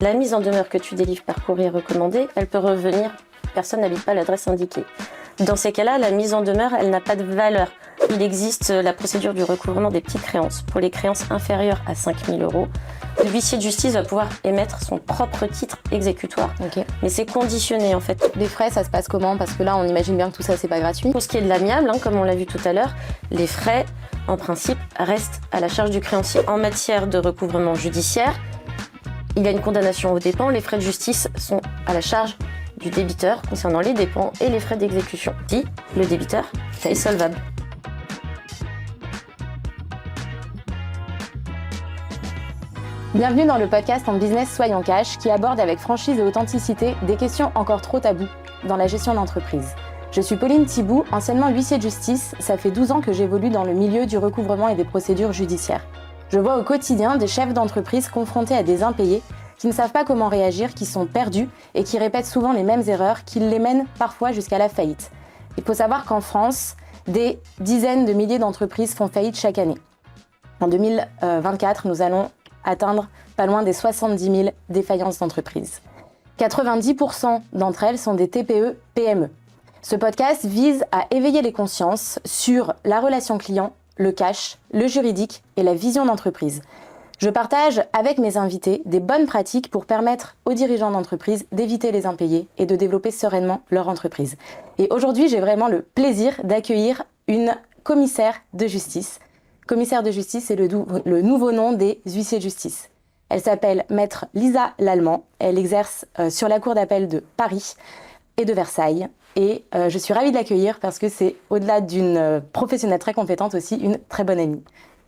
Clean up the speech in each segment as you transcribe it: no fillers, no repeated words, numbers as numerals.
La mise en demeure que tu délivres par courrier recommandé, elle peut revenir, personne n'habite pas l'adresse indiquée. Dans ces cas-là, la mise en demeure, elle n'a pas de valeur. Il existe la procédure du recouvrement des petites créances. Pour les créances inférieures à 5 000 €, l'huissier de justice va pouvoir émettre son propre titre exécutoire. Okay. Mais c'est conditionné en fait. Les frais, ça se passe comment? Parce que là, on imagine bien que tout ça, c'est pas gratuit. Pour ce qui est de l'amiable, comme on l'a vu tout à l'heure, les frais, en principe, restent à la charge du créancier. En matière de recouvrement judiciaire, il y a une condamnation aux dépens. Les frais de justice sont à la charge du débiteur concernant les dépens et les frais d'exécution. Si le débiteur est solvable. Bienvenue dans le podcast En Business Soyons Cash qui aborde avec franchise et authenticité des questions encore trop taboues dans la gestion d'entreprise. Je suis Pauline Thibout, anciennement huissier de justice. Ça fait 12 ans que j'évolue dans le milieu du recouvrement et des procédures judiciaires. Je vois au quotidien des chefs d'entreprise confrontés à des impayés qui ne savent pas comment réagir, qui sont perdus et qui répètent souvent les mêmes erreurs qui les mènent parfois jusqu'à la faillite. Il faut savoir qu'en France, des dizaines de milliers d'entreprises font faillite chaque année. En 2024, nous allons atteindre pas loin des 70 000 défaillances d'entreprises. 90% d'entre elles sont des TPE-PME. Ce podcast vise à éveiller les consciences sur la relation client, le cash, le juridique et la vision d'entreprise. Je partage avec mes invités des bonnes pratiques pour permettre aux dirigeants d'entreprise d'éviter les impayés et de développer sereinement leur entreprise. Et aujourd'hui, j'ai vraiment le plaisir d'accueillir une commissaire de justice. Commissaire de justice, c'est le nouveau nom des huissiers de justice. Elle s'appelle Maître Lisa Lallemand. Elle exerce sur la Cour d'appel de Paris et de Versailles. Et je suis ravie de l'accueillir parce que c'est, au-delà d'une professionnelle très compétente, aussi une très bonne amie.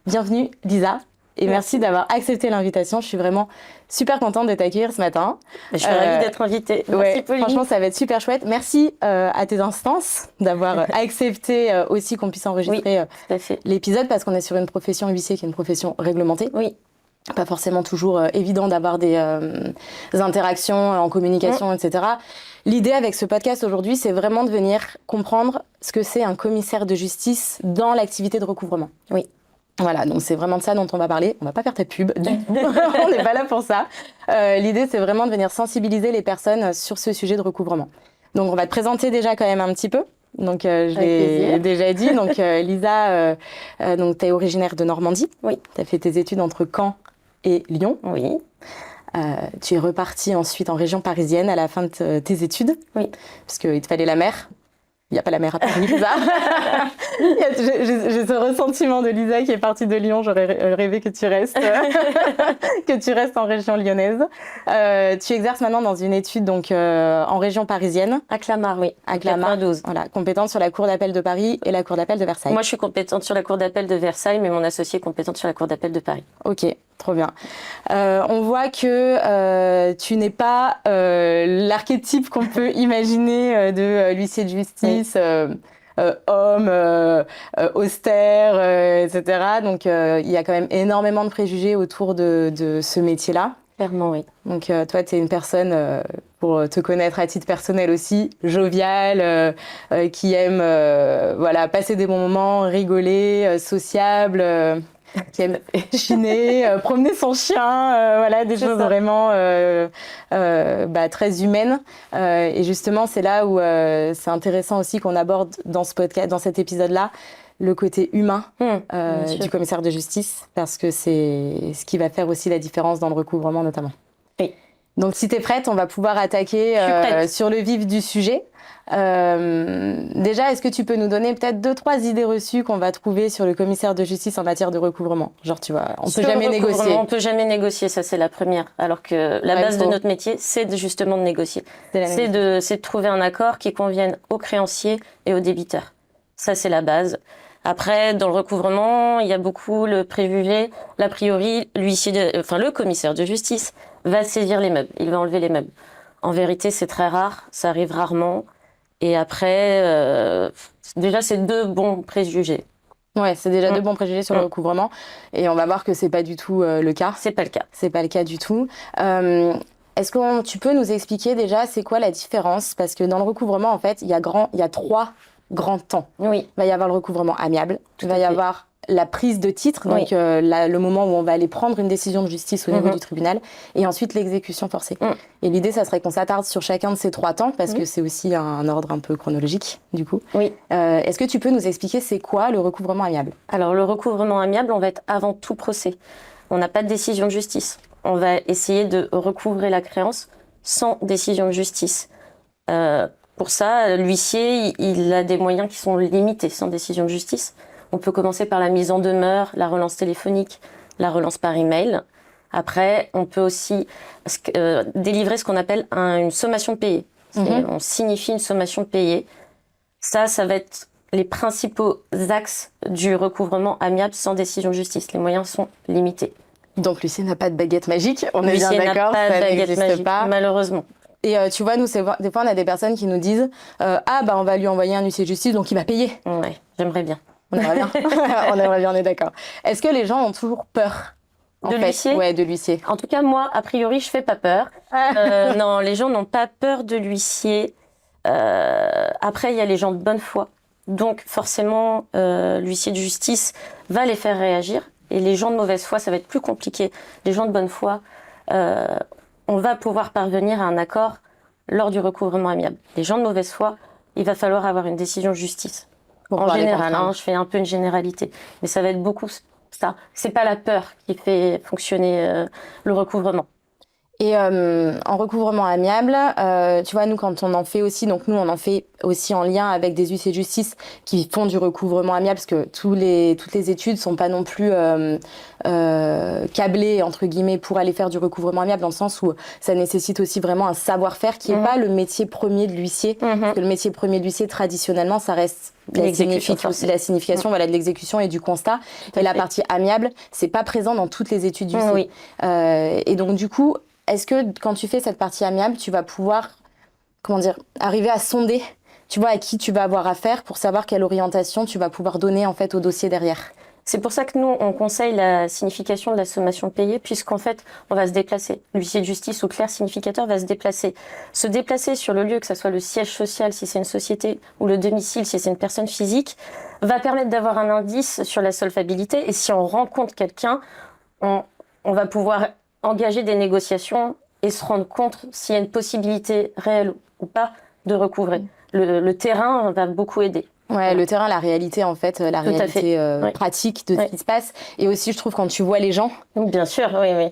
Bienvenue Lisa. Et merci d'avoir accepté l'invitation. Je suis vraiment super contente de t'accueillir ce matin. Je suis ravie d'être invitée. Merci Pauline. Franchement, ça va être super chouette. Merci à tes instances d'avoir accepté aussi qu'on puisse enregistrer l'épisode parce qu'on est sur une profession huissier qui est une profession réglementée. Oui. Pas forcément toujours évident d'avoir des interactions en communication, etc. L'idée avec ce podcast aujourd'hui, c'est vraiment de venir comprendre ce que c'est un commissaire de justice dans l'activité de recouvrement. Oui. Voilà, donc c'est vraiment de ça dont on va parler. On va pas faire ta pub, on n'est pas là pour ça. L'idée, c'est vraiment de venir sensibiliser les personnes sur ce sujet de recouvrement. Donc, on va te présenter déjà quand même un petit peu. Donc, je l'ai déjà dit. Donc, Lisa, donc, tu es originaire de Normandie. Oui. Tu as fait tes études entre Caen et Lyon. Oui. Tu es repartie ensuite en région parisienne à la fin de tes études. Oui. Parce qu'il te fallait la mer. Il n'y a pas la mer à Paris, Lisa. J'ai ce ressentiment de Lisa qui est partie de Lyon. J'aurais rêvé que tu restes, en région lyonnaise. Tu exerces maintenant dans une étude donc en région parisienne. À Clamart, oui. À Clamart, 92. Voilà, compétente sur la Cour d'appel de Paris et la Cour d'appel de Versailles. Moi, je suis compétente sur la Cour d'appel de Versailles, mais mon associé est compétente sur la Cour d'appel de Paris. Ok. Trop bien. On voit que tu n'es pas l'archétype qu'on peut imaginer de l'huissier de justice, homme, austère, etc. Donc, il y a quand même énormément de préjugés autour de ce métier-là. Clairement, oui. Donc, toi, tu es une personne, pour te connaître à titre personnel aussi, joviale, qui aime passer des bons moments, rigoler, sociable... qui aime chiner, promener son chien, des choses vraiment très humaines. Et justement, c'est là où c'est intéressant aussi qu'on aborde dans ce podcast, dans cet épisode-là, le côté humain du commissaire de justice, parce que c'est ce qui va faire aussi la différence dans le recouvrement notamment. Oui. Donc, si tu es prête, on va pouvoir attaquer sur le vif du sujet. Déjà, est-ce que tu peux nous donner peut-être 2-3 idées reçues qu'on va trouver sur le commissaire de justice en matière de recouvrement? Genre, tu vois, on peut jamais négocier. On peut jamais négocier, ça c'est la première. Alors que la base de notre métier, c'est justement de négocier. C'est de trouver un accord qui convienne aux créanciers et aux débiteurs. Ça c'est la base. Après, dans le recouvrement, il y a beaucoup le préjugé. L'a priori, le commissaire de justice va saisir les meubles. Il va enlever les meubles. En vérité, c'est très rare. Ça arrive rarement. Et après, déjà, c'est 2 bons préjugés. Ouais, c'est déjà 2 bons préjugés sur le recouvrement. Et on va voir que c'est pas du tout le cas. C'est pas le cas. C'est pas le cas du tout. Est-ce que tu peux nous expliquer déjà c'est quoi la différence? Parce que dans le recouvrement, en fait, il y a 3 grand temps. Oui. Il va y avoir le recouvrement amiable, il va y avoir la prise de titre, donc le moment où on va aller prendre une décision de justice au niveau du tribunal, et ensuite l'exécution forcée. Et l'idée, ça serait qu'on s'attarde sur chacun de ces 3 temps, parce que c'est aussi un ordre un peu chronologique, du coup. Oui. Est-ce que tu peux nous expliquer c'est quoi le recouvrement amiable? Alors, le recouvrement amiable, on va être avant tout procès. On n'a pas de décision de justice. On va essayer de recouvrer la créance sans décision de justice. Pour ça, l'huissier, il a des moyens qui sont limités sans décision de justice. On peut commencer par la mise en demeure, la relance téléphonique, la relance par email. Après, on peut aussi délivrer ce qu'on appelle une sommation de payer. On signifie une sommation de payer. Ça va être les principaux axes du recouvrement amiable sans décision de justice. Les moyens sont limités. Donc l'huissier n'a pas de baguette magique, on est bien L'huissier d'accord, n'a pas de baguette magique, pas. malheureusement. Et tu vois, nous, des fois, on a des personnes qui nous disent on va lui envoyer un huissier de justice, donc il va payer. Ouais, j'aimerais bien. On aimerait bien. On aimerait bien, on est d'accord. Est-ce que les gens ont toujours peur de l'huissier? Ouais, de l'huissier. En tout cas, moi, a priori, je fais pas peur. Non, les gens n'ont pas peur de l'huissier. Après, il y a les gens de bonne foi. Donc, forcément, l'huissier de justice va les faire réagir. Et les gens de mauvaise foi, ça va être plus compliqué. Les gens de bonne foi, on va pouvoir parvenir à un accord lors du recouvrement amiable. Les gens de mauvaise foi, il va falloir avoir une décision de justice. En général, je fais un peu une généralité. Mais ça va être beaucoup ça. C'est pas la peur qui fait fonctionner le recouvrement. Et en recouvrement amiable, tu vois, nous, quand on en fait aussi, donc nous, on en fait aussi en lien avec des huissiers de justice qui font du recouvrement amiable, parce que toutes les études sont pas non plus câblées, entre guillemets, pour aller faire du recouvrement amiable, dans le sens où ça nécessite aussi vraiment un savoir-faire qui n'est pas le métier premier de l'huissier. Parce que le métier premier de l'huissier, traditionnellement, ça reste la signification de l'exécution et du constat. Et la partie amiable, c'est pas présent dans toutes les études d'huissier. Et donc, du coup, est-ce que quand tu fais cette partie amiable, tu vas pouvoir, arriver à sonder, tu vois, à qui tu vas avoir affaire pour savoir quelle orientation tu vas pouvoir donner en fait au dossier derrière? C'est pour ça que nous, on conseille la signification de la sommation payée, puisqu'en fait, on va se déplacer. L'huissier de justice ou clerc significateur va se déplacer. Se déplacer sur le lieu, que ce soit le siège social si c'est une société, ou le domicile si c'est une personne physique, va permettre d'avoir un indice sur la solvabilité. Et si on rencontre quelqu'un, on va pouvoir engager des négociations et se rendre compte s'il y a une possibilité réelle ou pas de recouvrer. Le terrain va beaucoup aider. Ouais, le terrain, la réalité en fait, la réalité pratique de ce qui se passe. Et aussi, je trouve, quand tu vois les gens... Bien sûr, oui.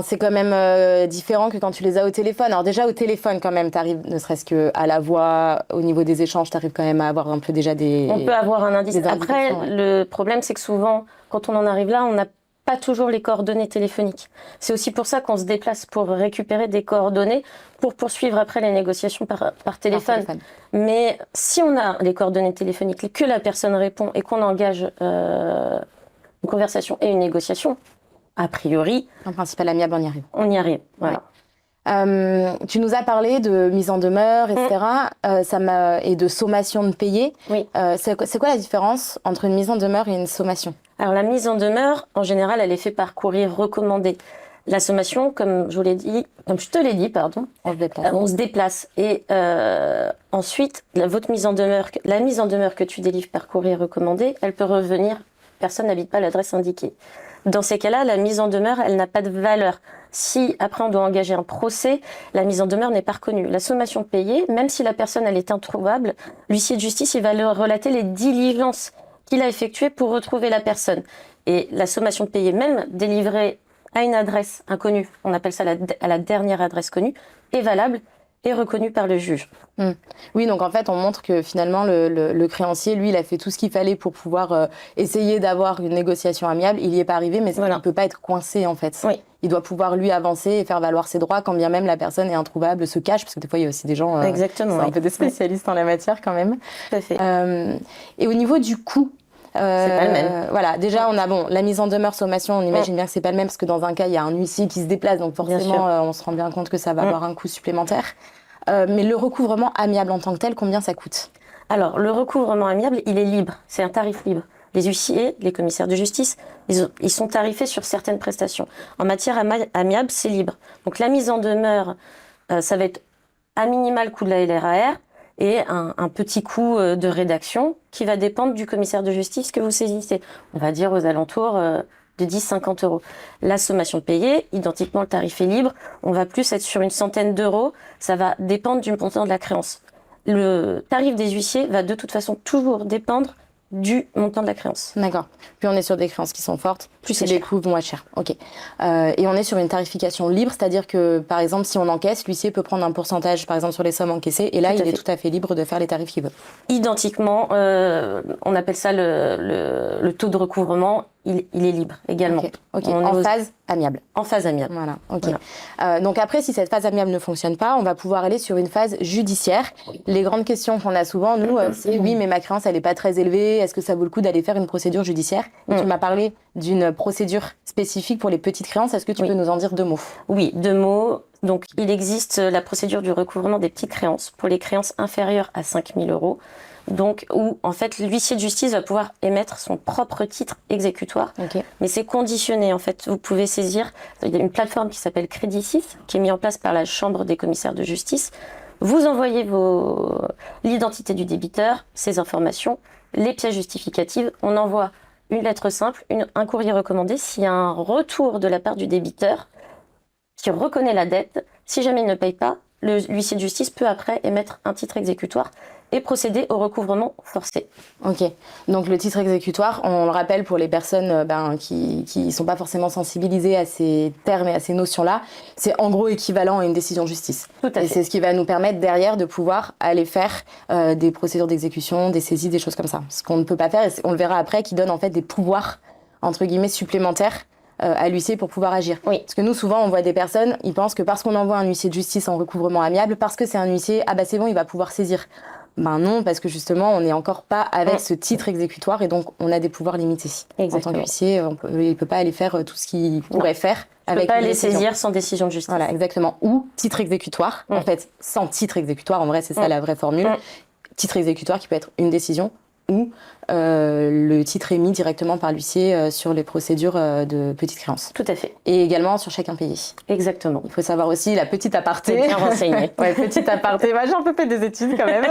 C'est quand même différent que quand tu les as au téléphone. Alors déjà, au téléphone, quand même, t'arrives, ne serait-ce qu'à la voix, au niveau des échanges, t'arrives quand même à avoir un peu déjà des... On peut avoir un indice. Après, le problème, c'est que souvent, quand on en arrive là, on n'a pas toujours les coordonnées téléphoniques. C'est aussi pour ça qu'on se déplace pour récupérer des coordonnées pour poursuivre après les négociations par téléphone. Mais si on a les coordonnées téléphoniques, que la personne répond et qu'on engage une conversation et une négociation, a priori... En principe, à l'amiable, on y arrive. On y arrive, voilà. Tu nous as parlé de mise en demeure, etc. Et de sommation de payer. Oui. C'est quoi la différence entre une mise en demeure et une sommation? Alors la mise en demeure, en général, elle est faite par courrier recommandé. La sommation, comme je te l'ai dit, on se déplace. Et ensuite, la mise en demeure que tu délivres par courrier recommandé, elle peut revenir. Personne n'habite pas l'adresse indiquée. Dans ces cas-là, la mise en demeure, elle n'a pas de valeur. Si après on doit engager un procès, la mise en demeure n'est pas reconnue. La sommation payée, même si la personne elle est introuvable, l'huissier de justice il va leur relater les diligences qu'il a effectuées pour retrouver la personne. Et la sommation payée, même délivrée à une adresse inconnue, on appelle ça à la dernière adresse connue, est valable et reconnue par le juge. Oui, donc en fait, on montre que finalement, le créancier, lui, il a fait tout ce qu'il fallait pour pouvoir essayer d'avoir une négociation amiable. Il n'y est pas arrivé, mais il ne peut pas être coincé, en fait. Oui. Il doit pouvoir, lui, avancer et faire valoir ses droits, quand bien même la personne est introuvable, se cache, parce que des fois, il y a aussi des gens Exactement, un peu des spécialistes en la matière, quand même. Tout à fait. Et au niveau du coût, c'est pas le même. Voilà, déjà, on a la mise en demeure, sommation, on imagine bien que c'est pas le même, parce que dans un cas, il y a un huissier qui se déplace, donc forcément, on se rend bien compte que ça va avoir un coût supplémentaire. Mais le recouvrement amiable en tant que tel, combien ça coûte? Alors, le recouvrement amiable, il est libre. C'est un tarif libre. Les huissiers, les commissaires de justice, ils sont tarifés sur certaines prestations. En matière amiable, c'est libre. Donc, la mise en demeure, ça va être à minima le coût de la LRAR. et un petit coût de rédaction qui va dépendre du commissaire de justice que vous saisissez. On va dire aux alentours de 10-50 euros. La sommation payée, identiquement le tarif est libre, on va plus être sur une centaine d'euros, ça va dépendre du montant de la créance. Le tarif des huissiers va de toute façon toujours dépendre du montant de la créance. D'accord. Puis on est sur des créances qui sont fortes, plus c'est les coûts vont être chers. Ok. Et on est sur une tarification libre, c'est-à-dire que par exemple si on encaisse, l'huissier peut prendre un pourcentage par exemple sur les sommes encaissées et là il est tout à fait libre de faire les tarifs qu'il veut. Identiquement, on appelle ça le taux de recouvrement, il est libre également. Ok. En phase amiable. En phase amiable. Voilà. Ok. Voilà. Donc après, si cette phase amiable ne fonctionne pas, on va pouvoir aller sur une phase judiciaire. Les grandes questions qu'on a souvent, nous, c'est oui, mais ma créance, elle est pas très élevée. Est-ce que ça vaut le coup d'aller faire une procédure judiciaire? Et tu m'as parlé d'une procédure spécifique pour les petites créances. Est-ce que tu peux nous en dire 2 mots? Oui, 2 mots. Donc, il existe la procédure du recouvrement des petites créances pour les créances inférieures à 5 000 euros. Donc, où, en fait, l'huissier de justice va pouvoir émettre son propre titre exécutoire. Mais c'est conditionné, en fait. Vous pouvez saisir, il y a une plateforme qui s'appelle Crédit 6, qui est mise en place par la Chambre des commissaires de justice. Vous envoyez l'identité du débiteur, ses informations, les pièces justificatives. On envoie une lettre simple, un courrier recommandé. S'il y a un retour de la part du débiteur qui reconnaît la dette, si jamais il ne paye pas, l'huissier de justice peut après émettre un titre exécutoire et procéder au recouvrement forcé. Ok, donc le titre exécutoire, on le rappelle pour les personnes qui sont pas forcément sensibilisées à ces termes et à ces notions-là, c'est en gros équivalent à une décision de justice. Tout à fait. Et c'est ce qui va nous permettre derrière de pouvoir aller faire des procédures d'exécution, des saisies, des choses comme ça. Ce qu'on ne peut pas faire, et on le verra après, qui donne en fait des pouvoirs, entre guillemets, supplémentaires à l'huissier pour pouvoir agir. Oui. Parce que nous, souvent, on voit des personnes, ils pensent que parce qu'on envoie un huissier de justice en recouvrement amiable, parce que c'est un huissier, ah bah c'est bon, il va pouvoir saisir. Ben non, parce que justement, on n'est encore pas avec ce titre exécutoire et donc on a des pouvoirs limités. Exactement. En tant qu'huissier, il ne peut pas aller faire tout ce qu'il pourrait faire. Il ne peut pas les saisir sans décision de justice. Voilà, exactement. Ou titre exécutoire. En fait, sans titre exécutoire, en vrai, c'est ça la vraie formule. Titre exécutoire qui peut être une décision ou le titre émis directement par l'huissier sur les procédures de petites créances. Tout à fait. Et également sur chaque impayé. Exactement. Il faut savoir aussi la petite aparté. C'est bien renseigné. Ouais, petite aparté. Moi, j'ai un peu fait des études quand même.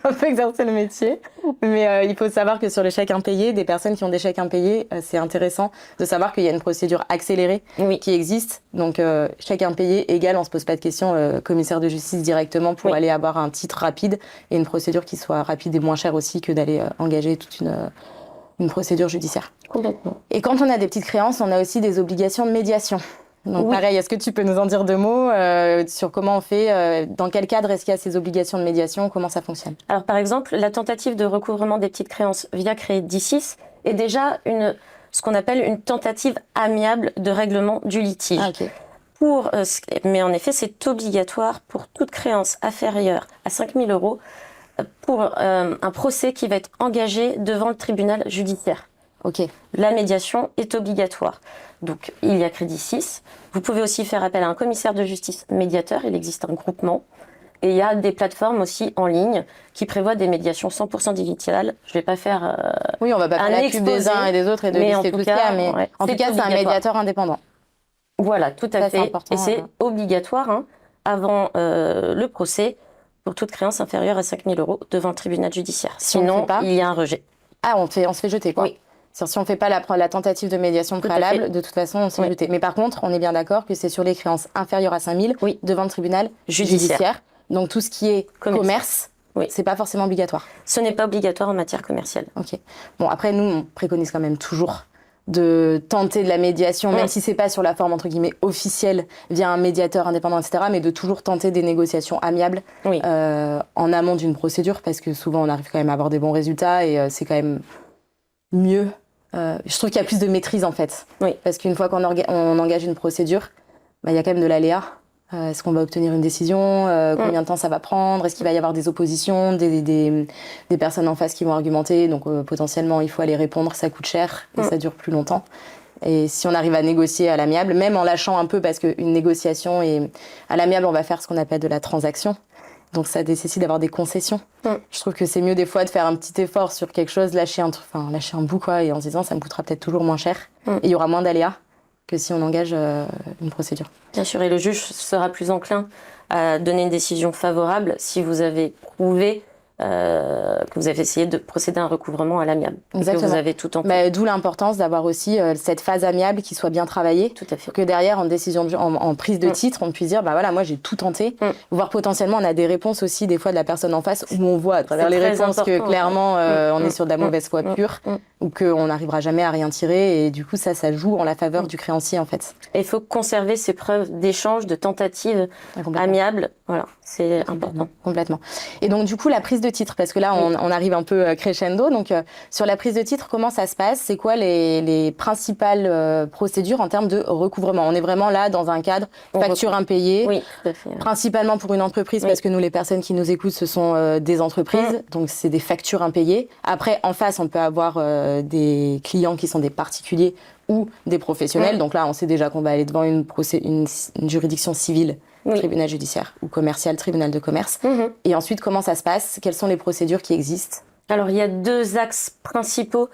Un peu exercer le métier. Mais il faut savoir que sur les chèques impayés, des personnes qui ont des chèques impayés, c'est intéressant de savoir qu'il y a une procédure accélérée qui existe. Donc, chèque impayé égale, on se pose pas de questions, commissaire de justice directement pour aller avoir un titre rapide et une procédure qui soit rapide et moins chère aussi que d'aller engager toute une procédure judiciaire. Complètement. Et quand on a des petites créances, on a aussi des obligations de médiation. Donc pareil, est-ce que tu peux nous en dire 2 mots sur comment on fait, dans quel cadre est-ce qu'il y a ces obligations de médiation, comment ça fonctionne? Alors par exemple, la tentative de recouvrement des petites créances via Crédit 6 est déjà ce qu'on appelle une tentative amiable de règlement du litige. Ah, okay. Mais en effet, c'est obligatoire pour toute créance inférieure à 5 000 euros pour un procès qui va être engagé devant le tribunal judiciaire. Ok. La médiation est obligatoire. Donc, il y a Crédit 6. Vous pouvez aussi faire appel à un commissaire de justice médiateur. Il existe un groupement. Et il y a des plateformes aussi en ligne qui prévoient des médiations 100% digitales. Je ne vais pas faire oui, on va pas faire la pub des uns et des autres et de lister tout ce qu'il y a, mais en tout cas, c'est un médiateur indépendant. Voilà, tout à fait. Et c'est obligatoire avant le procès pour toute créance inférieure à 5 000 euros devant le tribunal judiciaire. Sinon, il y a un rejet. Ah, on se fait jeter, quoi. Oui. Si on ne fait pas la tentative de médiation préalable, de toute façon, on se fait jeter. Mais par contre, on est bien d'accord que c'est sur les créances inférieures à 5 000 devant le tribunal judiciaire. Donc tout ce qui est commerce, c'est pas forcément obligatoire. Ce n'est pas obligatoire en matière commerciale. Ok. Bon, après, nous, on préconise quand même toujours de tenter de la médiation, même si c'est pas sur la forme entre guillemets officielle via un médiateur indépendant, etc., mais de toujours tenter des négociations amiables en amont d'une procédure, parce que souvent on arrive quand même à avoir des bons résultats et c'est quand même mieux. Je trouve qu'il y a plus de maîtrise en fait, parce qu'une fois qu'on engage une procédure, il y a quand même de l'aléa. Est-ce qu'on va obtenir une décision? Combien de temps ça va prendre? Est-ce qu'il va y avoir des oppositions, des personnes en face qui vont argumenter? Donc potentiellement, il faut aller répondre, ça coûte cher et ça dure plus longtemps. Et si on arrive à négocier à l'amiable, même en lâchant un peu, parce qu'une négociation, à l'amiable, on va faire ce qu'on appelle de la transaction. Donc ça nécessite d'avoir des concessions. Je trouve que c'est mieux des fois de faire un petit effort sur quelque chose, lâcher un bout, quoi, et en se disant ça me coûtera peut-être toujours moins cher. Et il y aura moins d'aléas. que si on engage une procédure. Bien sûr, et le juge sera plus enclin à donner une décision favorable si vous avez prouvé que vous avez essayé de procéder à un recouvrement à l'amiable. Exactement. Que vous avez tout en compte. D'où l'importance d'avoir aussi cette phase amiable qui soit bien travaillée. Tout à fait. Que derrière, en prise de titre, on puisse dire, voilà, moi j'ai tout tenté. Voire potentiellement, on a des réponses aussi des fois de la personne en face où on voit à travers les réponses que clairement, on est sur de la mauvaise foi pure ou qu'on n'arrivera jamais à rien tirer. Et du coup, ça joue en la faveur du créancier en fait. Et il faut conserver ces preuves d'échange, de tentatives amiables. Voilà, c'est important. Complètement. Et donc du coup, la prise de titre, parce que là, on arrive un peu crescendo. Donc sur la prise de titre, comment ça se passe? C'est quoi les principales procédures en termes de recouvrement? On est vraiment là dans un cadre facture impayée. Oui, tout à fait. Principalement pour une entreprise, parce que nous, les personnes qui nous écoutent, ce sont des entreprises. Donc c'est des factures impayées. Après, en face, on peut avoir des clients qui sont des particuliers ou des professionnels. Donc là, on sait déjà qu'on va aller devant une juridiction civile, tribunal judiciaire, ou commercial, tribunal de commerce. Et ensuite, comment ça se passe? Quelles sont les procédures qui existent? Alors, il y a 2 axes principaux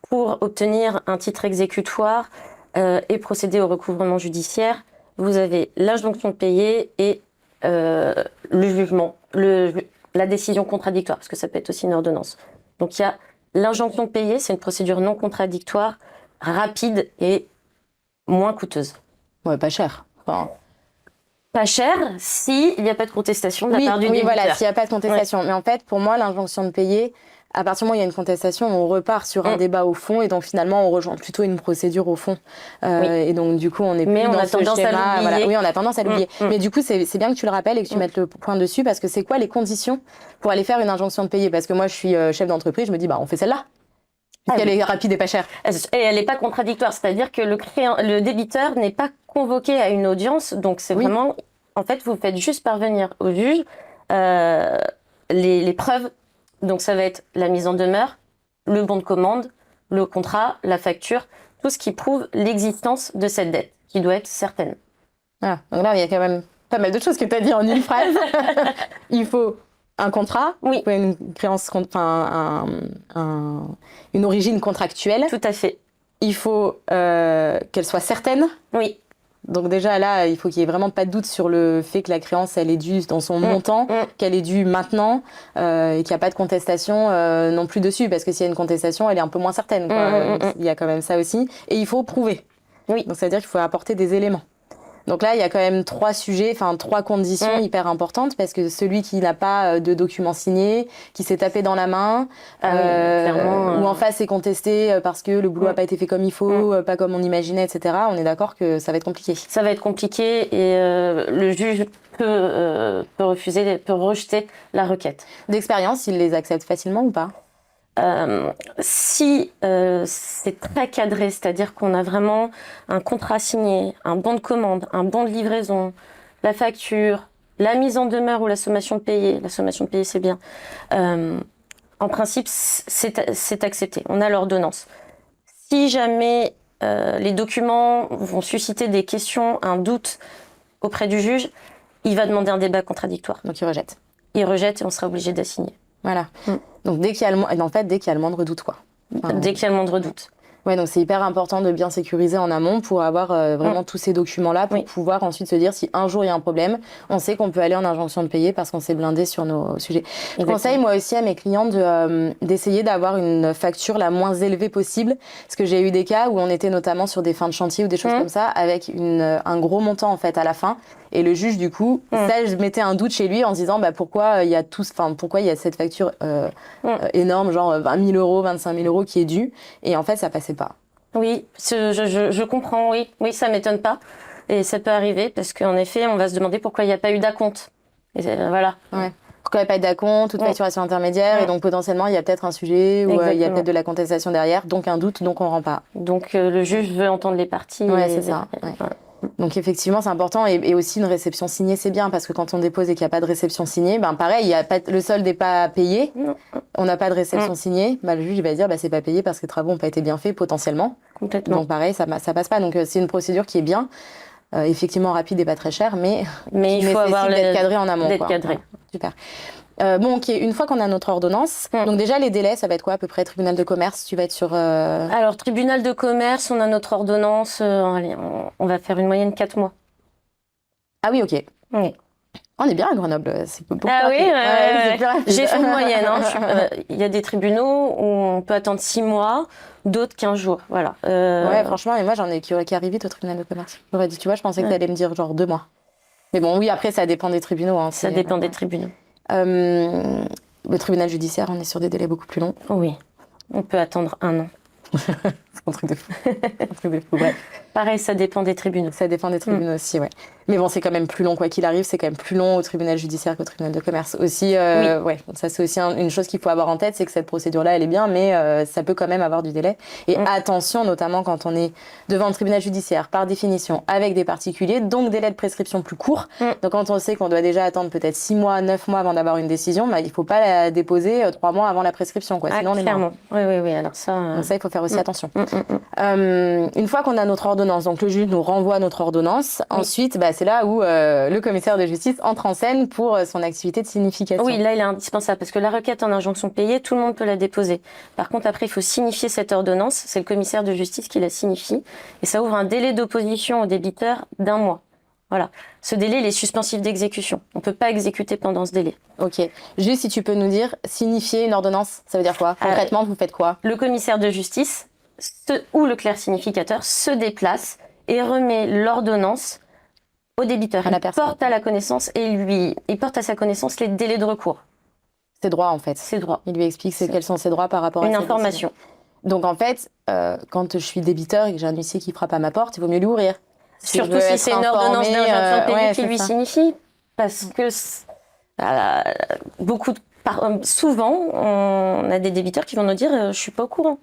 pour obtenir un titre exécutoire et procéder au recouvrement judiciaire. Vous avez l'injonction de payer et le jugement, la décision contradictoire, parce que ça peut être aussi une ordonnance. Donc, il y a l'injonction de payer, c'est une procédure non contradictoire, rapide et moins coûteuse. Ouais, pas cher. Enfin... Pas cher s'il n'y a pas de contestation de la part du débiteur. Oui, voilà, s'il n'y a pas de contestation. Mais en fait, pour moi, l'injonction de payer, à partir du moment où il y a une contestation, on repart sur un débat au fond et donc finalement, on rejoint plutôt une procédure au fond. Et donc, du coup, on est plus dans ce schéma. Voilà. Oui, on a tendance à l'oublier. Mais du coup, c'est bien que tu le rappelles et que tu mettes le point dessus parce que c'est quoi les conditions pour aller faire une injonction de payer? Parce que moi, je suis chef d'entreprise, je me dis, on fait celle-là. Elle est rapide et pas chère. Et elle n'est pas contradictoire, c'est-à-dire que le débiteur n'est pas convoqué à une audience, donc c'est vraiment... En fait, vous faites juste parvenir au juge les preuves. Donc ça va être la mise en demeure, le bon de commande, le contrat, la facture, tout ce qui prouve l'existence de cette dette, qui doit être certaine. Voilà. Donc là, il y a quand même pas mal de choses que tu as dit en une phrase. Il faut... un contrat, une créance, une origine contractuelle. Tout à fait. Il faut qu'elle soit certaine. Oui. Donc déjà là, il faut qu'il n'y ait vraiment pas de doute sur le fait que la créance, elle est due dans son montant, qu'elle est due maintenant et qu'il n'y a pas de contestation non plus dessus. Parce que s'il y a une contestation, elle est un peu moins certaine. Il y a quand même ça aussi. Et il faut prouver. Oui. Donc ça veut dire qu'il faut apporter des éléments. Donc là, il y a quand même 3 conditions hyper importantes parce que celui qui n'a pas de document signé, qui s'est tapé dans la main, ou en face est contesté parce que le boulot n'a pas été fait comme il faut, pas comme on imaginait, etc. On est d'accord que ça va être compliqué. Ça va être compliqué et le juge peut rejeter la requête. D'expérience, il les accepte facilement ou pas ? Si c'est très cadré, c'est-à-dire qu'on a vraiment un contrat signé, un bon de commande, un bon de livraison, la facture, la mise en demeure ou la sommation de payer c'est bien, en principe c'est accepté, on a l'ordonnance. Si jamais les documents vont susciter des questions, un doute auprès du juge, il va demander un débat contradictoire. Donc il rejette. Il rejette et on sera obligé d'assigner. Voilà. Donc dès qu'il y a le moindre doute, quoi. Dès qu'il y a le moindre doute. Ouais, donc c'est hyper important de bien sécuriser en amont pour avoir vraiment tous ces documents-là pour pouvoir ensuite se dire si un jour il y a un problème, on sait qu'on peut aller en injonction de payer parce qu'on s'est blindé sur nos sujets. Je conseille moi aussi à mes clients d'essayer d'avoir une facture la moins élevée possible parce que j'ai eu des cas où on était notamment sur des fins de chantier ou des choses comme ça avec un gros montant en fait à la fin. Et le juge, du coup, ça, je mettais un doute chez lui en se disant pourquoi il y a cette facture énorme, genre 20 000 euros, 25 000 euros qui est due. Et en fait, ça passait pas. Oui, je comprends, oui, ça m'étonne pas. Et ça peut arriver parce qu'en effet, on va se demander pourquoi il n'y a pas eu d'acompte. Et voilà. Ouais. Pourquoi il n'y a pas eu d'acompte ou de facturation intermédiaire. Et donc, potentiellement, il y a peut-être un sujet où il y a peut-être de la contestation derrière. Donc, un doute, donc on ne rend pas. Donc, le juge veut entendre les parties. Ouais, c'est ça. Ouais. Voilà. Donc effectivement c'est important et aussi une réception signée c'est bien parce que quand on dépose et qu'il n'y a pas de réception signée, pareil, le solde n'est pas payé, on n'a pas de réception signée, le juge il va dire c'est pas payé parce que les travaux n'ont pas été bien faits potentiellement. Complètement. Donc pareil ça passe pas, donc c'est une procédure qui est bien, effectivement rapide et pas très chère mais il faut avoir d'être cadré en amont. D'être cadré. Voilà. Super. Bon, ok, une fois qu'on a notre ordonnance, donc déjà les délais, ça va être quoi à peu près? Tribunal de commerce, tu vas être sur... Alors, tribunal de commerce, on a notre ordonnance, allez, on va faire une moyenne 4 mois. Ah oui, ok. Oui. On est bien à Grenoble, c'est beaucoup Ah rapide. oui, c'est plus rapide. j'ai fait une moyenne. Il y a des tribunaux où on peut attendre 6 mois, d'autres 15 jours. Voilà. Ouais, franchement, et moi j'en ai qui arrivent vite au tribunal de commerce. J'aurais dit, tu vois, je pensais que tu allais me dire genre 2 mois. Mais bon, oui, après, ça dépend des tribunaux. Hein, ça dépend des tribunaux. Le tribunal judiciaire, on est sur des délais beaucoup plus longs. Oui, on peut attendre 1 an. C'est un truc de fou. Un truc de fou, bref. Pareil, ça dépend des tribunaux. Ça dépend des tribunaux aussi, ouais. Mais bon, c'est quand même plus long, quoi qu'il arrive, c'est quand même plus long au tribunal judiciaire qu'au tribunal de commerce. Aussi, Oui. ouais, ça c'est aussi une chose qu'il faut avoir en tête, c'est que cette procédure-là, elle est bien, mais ça peut quand même avoir du délai. Et attention, notamment quand on est devant le tribunal judiciaire, par définition, avec des particuliers, donc délai de prescription plus court. Donc quand on sait qu'on doit déjà attendre peut-être 6 mois, 9 mois avant d'avoir une décision, bah, il ne faut pas la déposer 3 mois avant la prescription, quoi. Sinon on est mort. Oui, alors ça... Donc ça, il faut faire aussi attention. Une fois qu'on a notre ordonnance, donc le juge nous renvoie notre ordonnance, ensuite, bah, c'est là où le commissaire de justice entre en scène pour son activité de signification. Oui, là, il est indispensable, parce que la requête en injonction payée, tout le monde peut la déposer. Par contre, après, il faut signifier cette ordonnance, c'est le commissaire de justice qui la signifie, et ça ouvre un délai d'opposition au débiteur d'1 mois. Voilà. Ce délai, il est suspensif d'exécution. On ne peut pas exécuter pendant ce délai. Ok. Juste si tu peux nous dire, signifier une ordonnance, ça veut dire quoi? Concrètement, vous faites quoi? Le commissaire de justice ou le clerc significateur se déplace et remet l'ordonnance au débiteur. À la personne. Porte à la connaissance et il porte à sa connaissance les délais de recours. Ses droits, en fait. Ses droits. Il lui explique quels sont ses droits par rapport à une cette information. décision. Donc en fait, quand je suis débiteur et que j'ai un huissier qui frappe à ma porte, il vaut mieux lui ouvrir. Surtout si c'est une ordonnance d'injonction payée qui lui signifie. Parce que souvent, on a des débiteurs qui vont nous dire je suis pas au courant,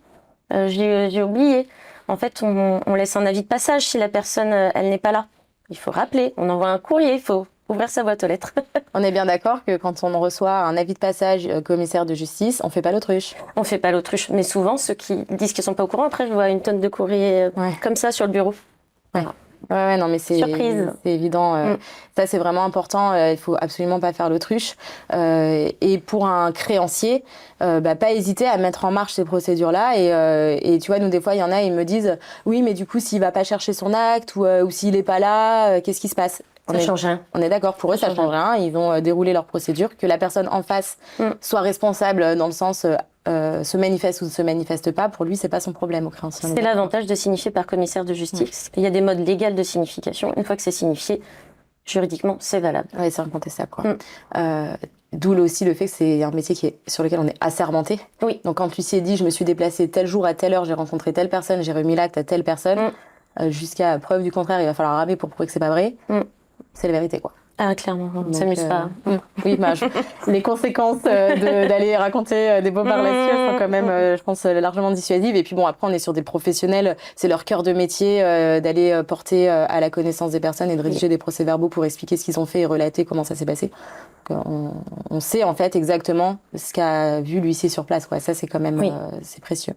j'ai oublié. En fait, on laisse un avis de passage si la personne elle n'est pas là. Il faut rappeler, on envoie un courrier, il faut ouvrir sa boîte aux lettres. On est bien d'accord que quand on reçoit un avis de passage commissaire de justice, on fait pas l'autruche. On fait pas l'autruche, mais souvent ceux qui disent qu'ils sont pas au courant, après je vois une tonne de courriers comme ça sur le bureau. Ouais. Ouais, non, mais c'est évident. Ça, c'est vraiment important. Il faut absolument pas faire l'autruche. Et pour un créancier, pas hésiter à mettre en marche ces procédures-là. Et tu vois, nous, des fois, il y en a, ils me disent oui, mais du coup, s'il va pas chercher son acte ou s'il est pas là, qu'est-ce qui se passe? Ça change rien. On est d'accord, pour eux, ça change rien. Ils vont dérouler leur procédure. Que la personne en face soit responsable dans le sens se manifeste ou ne se manifeste pas, pour lui, c'est pas son problème au créancier. C'est l'avantage de signifier par commissaire de justice. Il y a des modes légaux de signification. Une fois que c'est signifié, juridiquement, c'est valable. Oui, c'est incontestable, quoi. D'où aussi le fait que c'est un métier sur lequel on est assermenté. Oui. Donc quand l'huissier dit je me suis déplacé tel jour à telle heure, j'ai rencontré telle personne, j'ai remis l'acte à telle personne, jusqu'à preuve du contraire, il va falloir ramer pour prouver que c'est pas vrai. C'est la vérité, quoi. Ah, clairement, on ne s'amuse pas. Oui, les conséquences d'aller raconter des bobards là-dessus sont quand même, je pense, largement dissuasives. Et puis bon, après, on est sur des professionnels, c'est leur cœur de métier d'aller porter à la connaissance des personnes et de rédiger des procès-verbaux pour expliquer ce qu'ils ont fait et relater comment ça s'est passé. Donc, on sait en fait exactement ce qu'a vu l'huissier sur place, quoi. Ça, c'est quand même c'est précieux.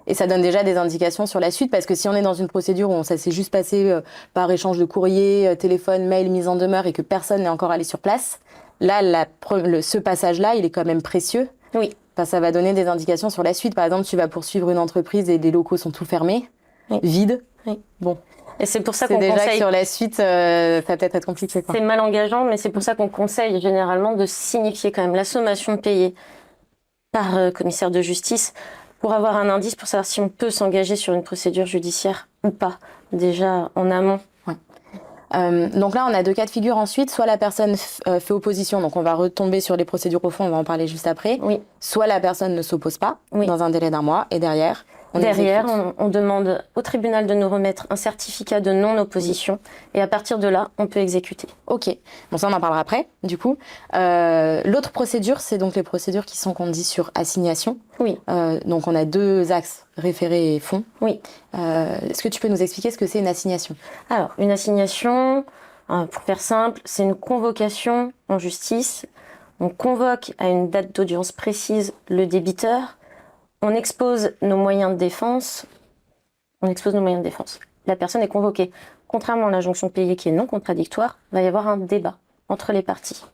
Et ça donne déjà des indications sur la suite, parce que si on est dans une procédure où ça s'est juste passé par échange de courrier, téléphone, mail, mise en demeure, et que personne n'est encore allé sur place, là, ce passage-là, il est quand même précieux. Oui. Enfin, ça va donner des indications sur la suite. Par exemple, tu vas poursuivre une entreprise et les locaux sont tout fermés, vides. Oui. Bon. Et c'est pour ça qu'on conseille... déjà que sur la suite, ça va peut-être être compliqué, quoi. C'est mal engageant, mais c'est pour ça qu'on conseille généralement de signifier quand même la sommation payée par commissaire de justice, pour avoir un indice pour savoir si on peut s'engager sur une procédure judiciaire ou pas, déjà en amont. Donc là, on a 2 cas de figure ensuite. Soit la personne fait opposition, donc on va retomber sur les procédures au fond, on va en parler juste après. Oui. Soit la personne ne s'oppose pas dans un délai d'1 mois, et derrière... on demande au tribunal de nous remettre un certificat de non-opposition, et à partir de là, on peut exécuter. Ok, bon ça on en parlera après, du coup. L'autre procédure, c'est donc les procédures qu'on dit sur assignation. Oui. Donc on a 2 axes, référé et fond. Oui. Est-ce que tu peux nous expliquer ce que c'est une assignation? Alors, une assignation, pour faire simple, c'est une convocation en justice. On convoque à une date d'audience précise le débiteur. On expose nos moyens de défense. La personne est convoquée. Contrairement à l'injonction payée qui est non contradictoire, il va y avoir un débat entre les parties.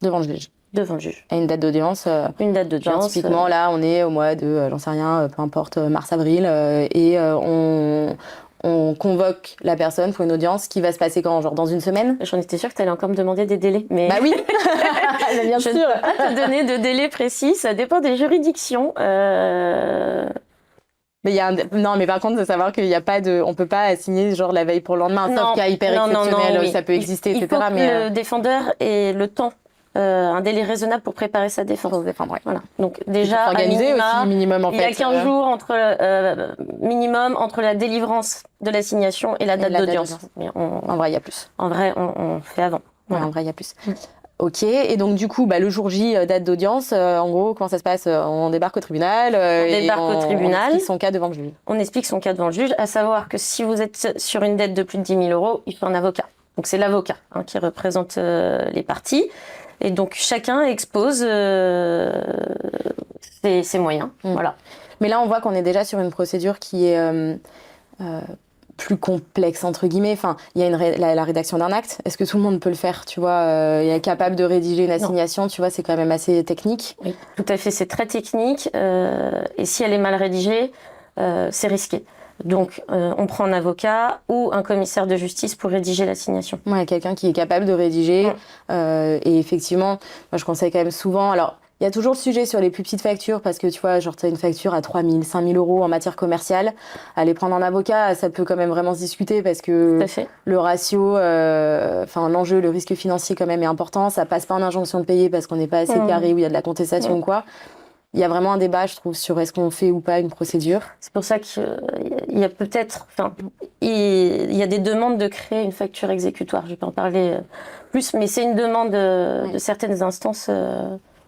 Devant le juge. devant le juge. Et une date d'audience Une date d'audience. Typiquement, là, on est au mois de, j'en sais rien, peu importe, mars-avril, et on convoque la personne pour une audience qui va se passer quand? Genre dans une semaine? J'en étais sûre que tu allais encore me demander des délais. Mais... Bah oui. Bien sûr. Je ne peux pas te donner de délai précis, ça dépend des juridictions. Mais non, mais par contre, de savoir qu'il n'y a pas on peut pas assigner genre la veille pour le lendemain, sauf cas hyper exceptionnel, oui. Ça peut exister, etc. Il faut que le défendeur ait le temps, un délai raisonnable pour préparer sa défense. Pour se défendre, ouais. Voilà. Donc déjà, organiser aussi minimum en fait. Il y a 15 jours minimum entre la délivrance de l'assignation et la date d'audience. En vrai, il y a plus. En vrai, on fait avant. Ouais, en vrai, il y a plus. Ok, et donc du coup, le jour J, date d'audience, en gros, comment ça se passe? On débarque au tribunal. On débarque au tribunal. On explique son cas devant le juge. On explique son cas devant le juge, à savoir que si vous êtes sur une dette de plus de 10 000 euros, il faut un avocat. Donc c'est l'avocat qui représente les parties. Et donc chacun expose ses moyens. Voilà. Mais là, on voit qu'on est déjà sur une procédure qui est plus complexe, entre guillemets. Enfin, il y a la rédaction d'un acte. Est-ce que tout le monde peut le faire? Tu vois, il est capable de rédiger une assignation. Non. Tu vois, c'est quand même assez technique. Oui, tout à fait. C'est très technique. Et si elle est mal rédigée, c'est risqué. Donc, on prend un avocat ou un commissaire de justice pour rédiger l'assignation. Ouais, quelqu'un qui est capable de rédiger. Et effectivement, moi, je conseille quand même souvent... Alors, il y a toujours le sujet sur les plus petites factures parce que tu vois, genre, tu as une facture à 3 000, 5 000 euros en matière commerciale. Aller prendre un avocat, ça peut quand même vraiment se discuter parce que le ratio, l'enjeu, le risque financier quand même est important. Ça passe pas en injonction de payer parce qu'on n'est pas assez carré ou il y a de la contestation ou quoi. Il y a vraiment un débat, je trouve, sur est-ce qu'on fait ou pas une procédure. C'est pour ça qu'il y a peut-être... il y a des demandes de créer une facture exécutoire. Je vais pas en parler plus, mais c'est une demande de certaines instances...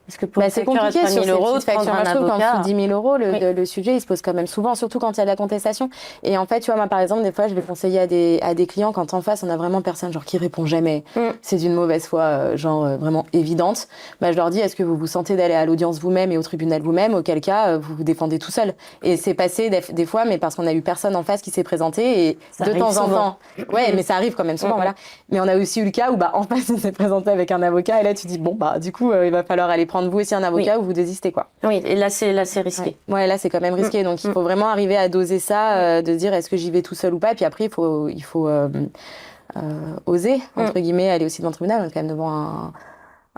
Parce que pour c'est compliqué sur ces petites factures. Moi, je trouve qu'en dessous de 10 000 euros, le sujet, il se pose quand même souvent, surtout quand il y a de la contestation. Et en fait, tu vois, moi, par exemple, des fois, je vais conseiller à des clients quand en face, on a vraiment personne genre qui répond jamais. C'est d'une mauvaise foi, vraiment évidente. Je leur dis, est-ce que vous vous sentez d'aller à l'audience vous-même et au tribunal vous-même? Auquel cas, vous vous défendez tout seul. Et c'est passé des fois, mais parce qu'on a eu personne en face qui s'est présenté et ça de temps en temps. Ouais, mais ça arrive quand même souvent, voilà. Mais on a aussi eu le cas où, en face, il s'est présenté avec un avocat et là, tu dis, bon, du coup, il va falloir aller prendre vous aussi un avocat ou vous désistez, quoi. Oui, et là c'est risqué. Ouais, là c'est quand même risqué, donc il faut vraiment arriver à doser ça, de se dire est-ce que j'y vais tout seul ou pas, et puis après il faut oser, entre guillemets, aller aussi devant le tribunal. On est quand même devant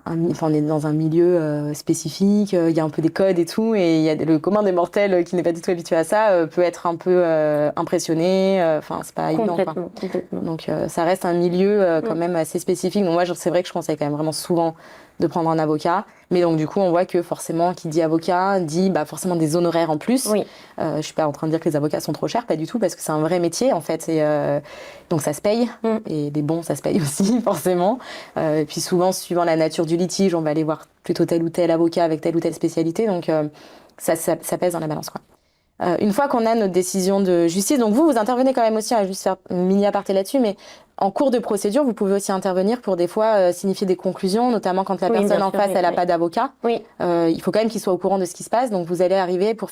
on est dans un milieu spécifique, il y a un peu des codes et tout, et il y a le commun des mortels qui n'est pas du tout habitué à ça, peut être un peu impressionné, c'est pas évident, quoi. Complètement. Donc ça reste un milieu quand même assez spécifique, donc moi c'est vrai que je conseille quand même vraiment souvent de prendre un avocat, mais donc du coup on voit que forcément qui dit avocat dit forcément des honoraires en plus. Oui. Je suis pas en train de dire que les avocats sont trop chers, pas du tout, parce que c'est un vrai métier en fait, et donc ça se paye, et des bons ça se paye aussi forcément, et puis souvent suivant la nature du litige on va aller voir plutôt tel ou tel avocat avec telle ou telle spécialité, donc ça pèse dans la balance, quoi. Une fois qu'on a notre décision de justice, donc vous intervenez quand même aussi, juste faire une mini aparté là-dessus, mais en cours de procédure, vous pouvez aussi intervenir pour des fois signifier des conclusions, notamment quand la personne en face, elle n'a pas d'avocat. Oui. Il faut quand même qu'il soit au courant de ce qui se passe, donc vous allez arriver pour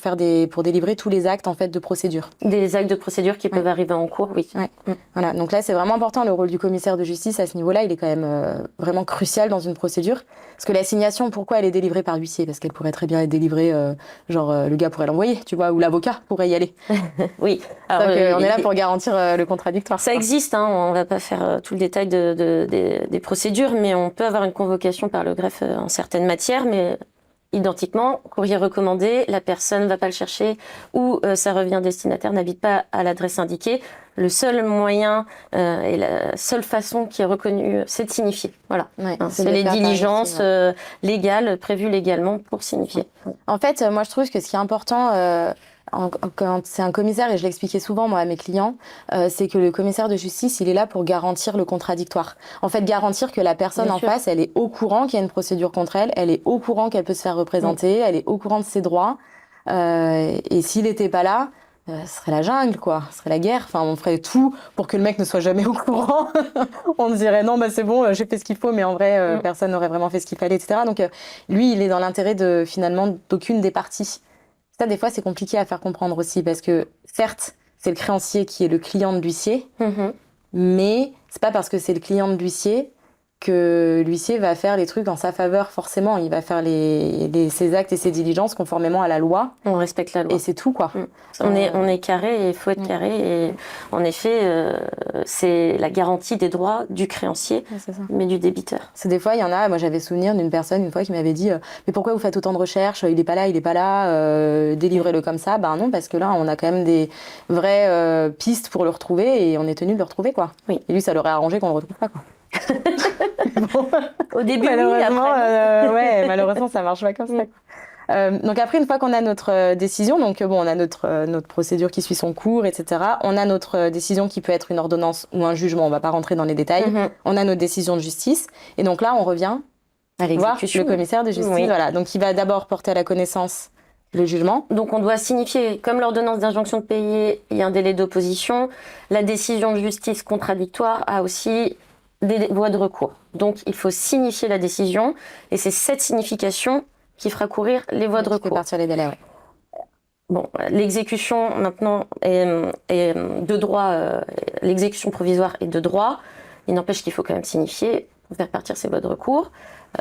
délivrer tous les actes en fait de procédure. Des actes de procédure qui peuvent arriver en cours, oui. Ouais. Voilà, donc là c'est vraiment important, le rôle du commissaire de justice à ce niveau-là, il est quand même vraiment crucial dans une procédure. Parce que l'assignation, pourquoi elle est délivrée par l'huissier? Parce qu'elle pourrait très bien être délivrée, le gars pourrait l'envoyer, tu vois, ou l'avocat pourrait y aller. Oui. Alors, on est là pour garantir le contradictoire. Ça existe, on va pas faire tout le détail des procédures, mais on peut avoir une convocation par le greffe en certaines matières, mais identiquement, courrier recommandé, la personne va pas le chercher, ou ça revient destinataire, n'habite pas à l'adresse indiquée. Le seul moyen et la seule façon qui est reconnue, c'est de signifier. Voilà. Ouais, c'est les diligences légales, prévues légalement pour signifier. En fait, moi je trouve que ce qui est important... quand c'est un commissaire, et je l'expliquais souvent moi à mes clients, c'est que le commissaire de justice, il est là pour garantir le contradictoire. En fait, garantir que la personne en face, elle est au courant qu'il y a une procédure contre elle, elle est au courant qu'elle peut se faire représenter, elle est au courant de ses droits. Et s'il n'était pas là, ce serait la jungle, quoi. Ce serait la guerre. Enfin, on ferait tout pour que le mec ne soit jamais au courant. On dirait non, c'est bon, j'ai fait ce qu'il faut, mais en vrai, personne n'aurait vraiment fait ce qu'il fallait, etc. Donc, lui, il est dans l'intérêt finalement d'aucune des parties. Ça, des fois, c'est compliqué à faire comprendre aussi, parce que, certes, c'est le créancier qui est le client de l'huissier, mais c'est pas parce que c'est le client de l'huissier que l'huissier va faire les trucs en sa faveur, forcément. Il va faire ses actes et ses diligences conformément à la loi. On respecte la loi. Et c'est tout, quoi. On est carré et il faut être carré. Et en effet, c'est la garantie des droits du créancier, mais du débiteur. C'est des fois, il y en a, moi j'avais souvenir d'une personne une fois qui m'avait dit mais pourquoi vous faites autant de recherches, il est pas là, délivrez-le comme ça. Ben non, parce que là, on a quand même des vraies pistes pour le retrouver et on est tenu de le retrouver, quoi. Oui. Et lui, ça l'aurait arrangé qu'on le retrouve pas, quoi. Bon, au début, malheureusement, après, malheureusement, ça marche pas comme ça. Donc après, une fois qu'on a notre décision, donc on a notre procédure qui suit son cours, etc. On a notre décision qui peut être une ordonnance ou un jugement. On va pas rentrer dans les détails. On a notre décision de justice, et donc là, on revient à voir le commissaire de justice. Voilà. Donc il va d'abord porter à la connaissance le jugement. Donc on doit signifier, comme l'ordonnance d'injonction de payer, il y a un délai d'opposition. La décision de justice contradictoire a aussi des voies de recours. Donc il faut signifier la décision, et c'est cette signification qui fera courir les voies de recours. Qui fait partir les délais, oui. Bon, l'exécution maintenant est de droit, l'exécution provisoire est de droit. Il n'empêche qu'il faut quand même signifier pour faire partir ces voies de recours.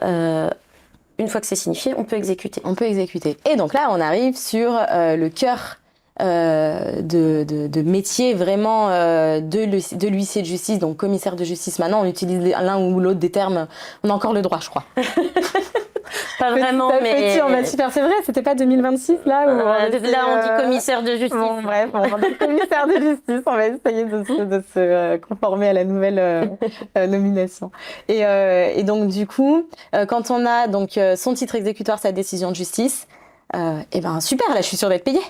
Une fois que c'est signifié, on peut exécuter. On peut exécuter. Et donc là, on arrive sur le cœur de métier vraiment de l'huissier de justice, donc commissaire de justice. Maintenant, on utilise l'un ou l'autre des termes. On a encore le droit, je crois. Pas vraiment, mais... on va super. C'est vrai, c'était pas 2026 là où là, on dit commissaire de justice. Bon, bref, on va dire commissaire de justice. On va essayer de se conformer à la nouvelle nomination. Et donc du coup, quand on a donc son titre exécutoire, sa décision de justice, et ben super, là je suis sûre d'être payée.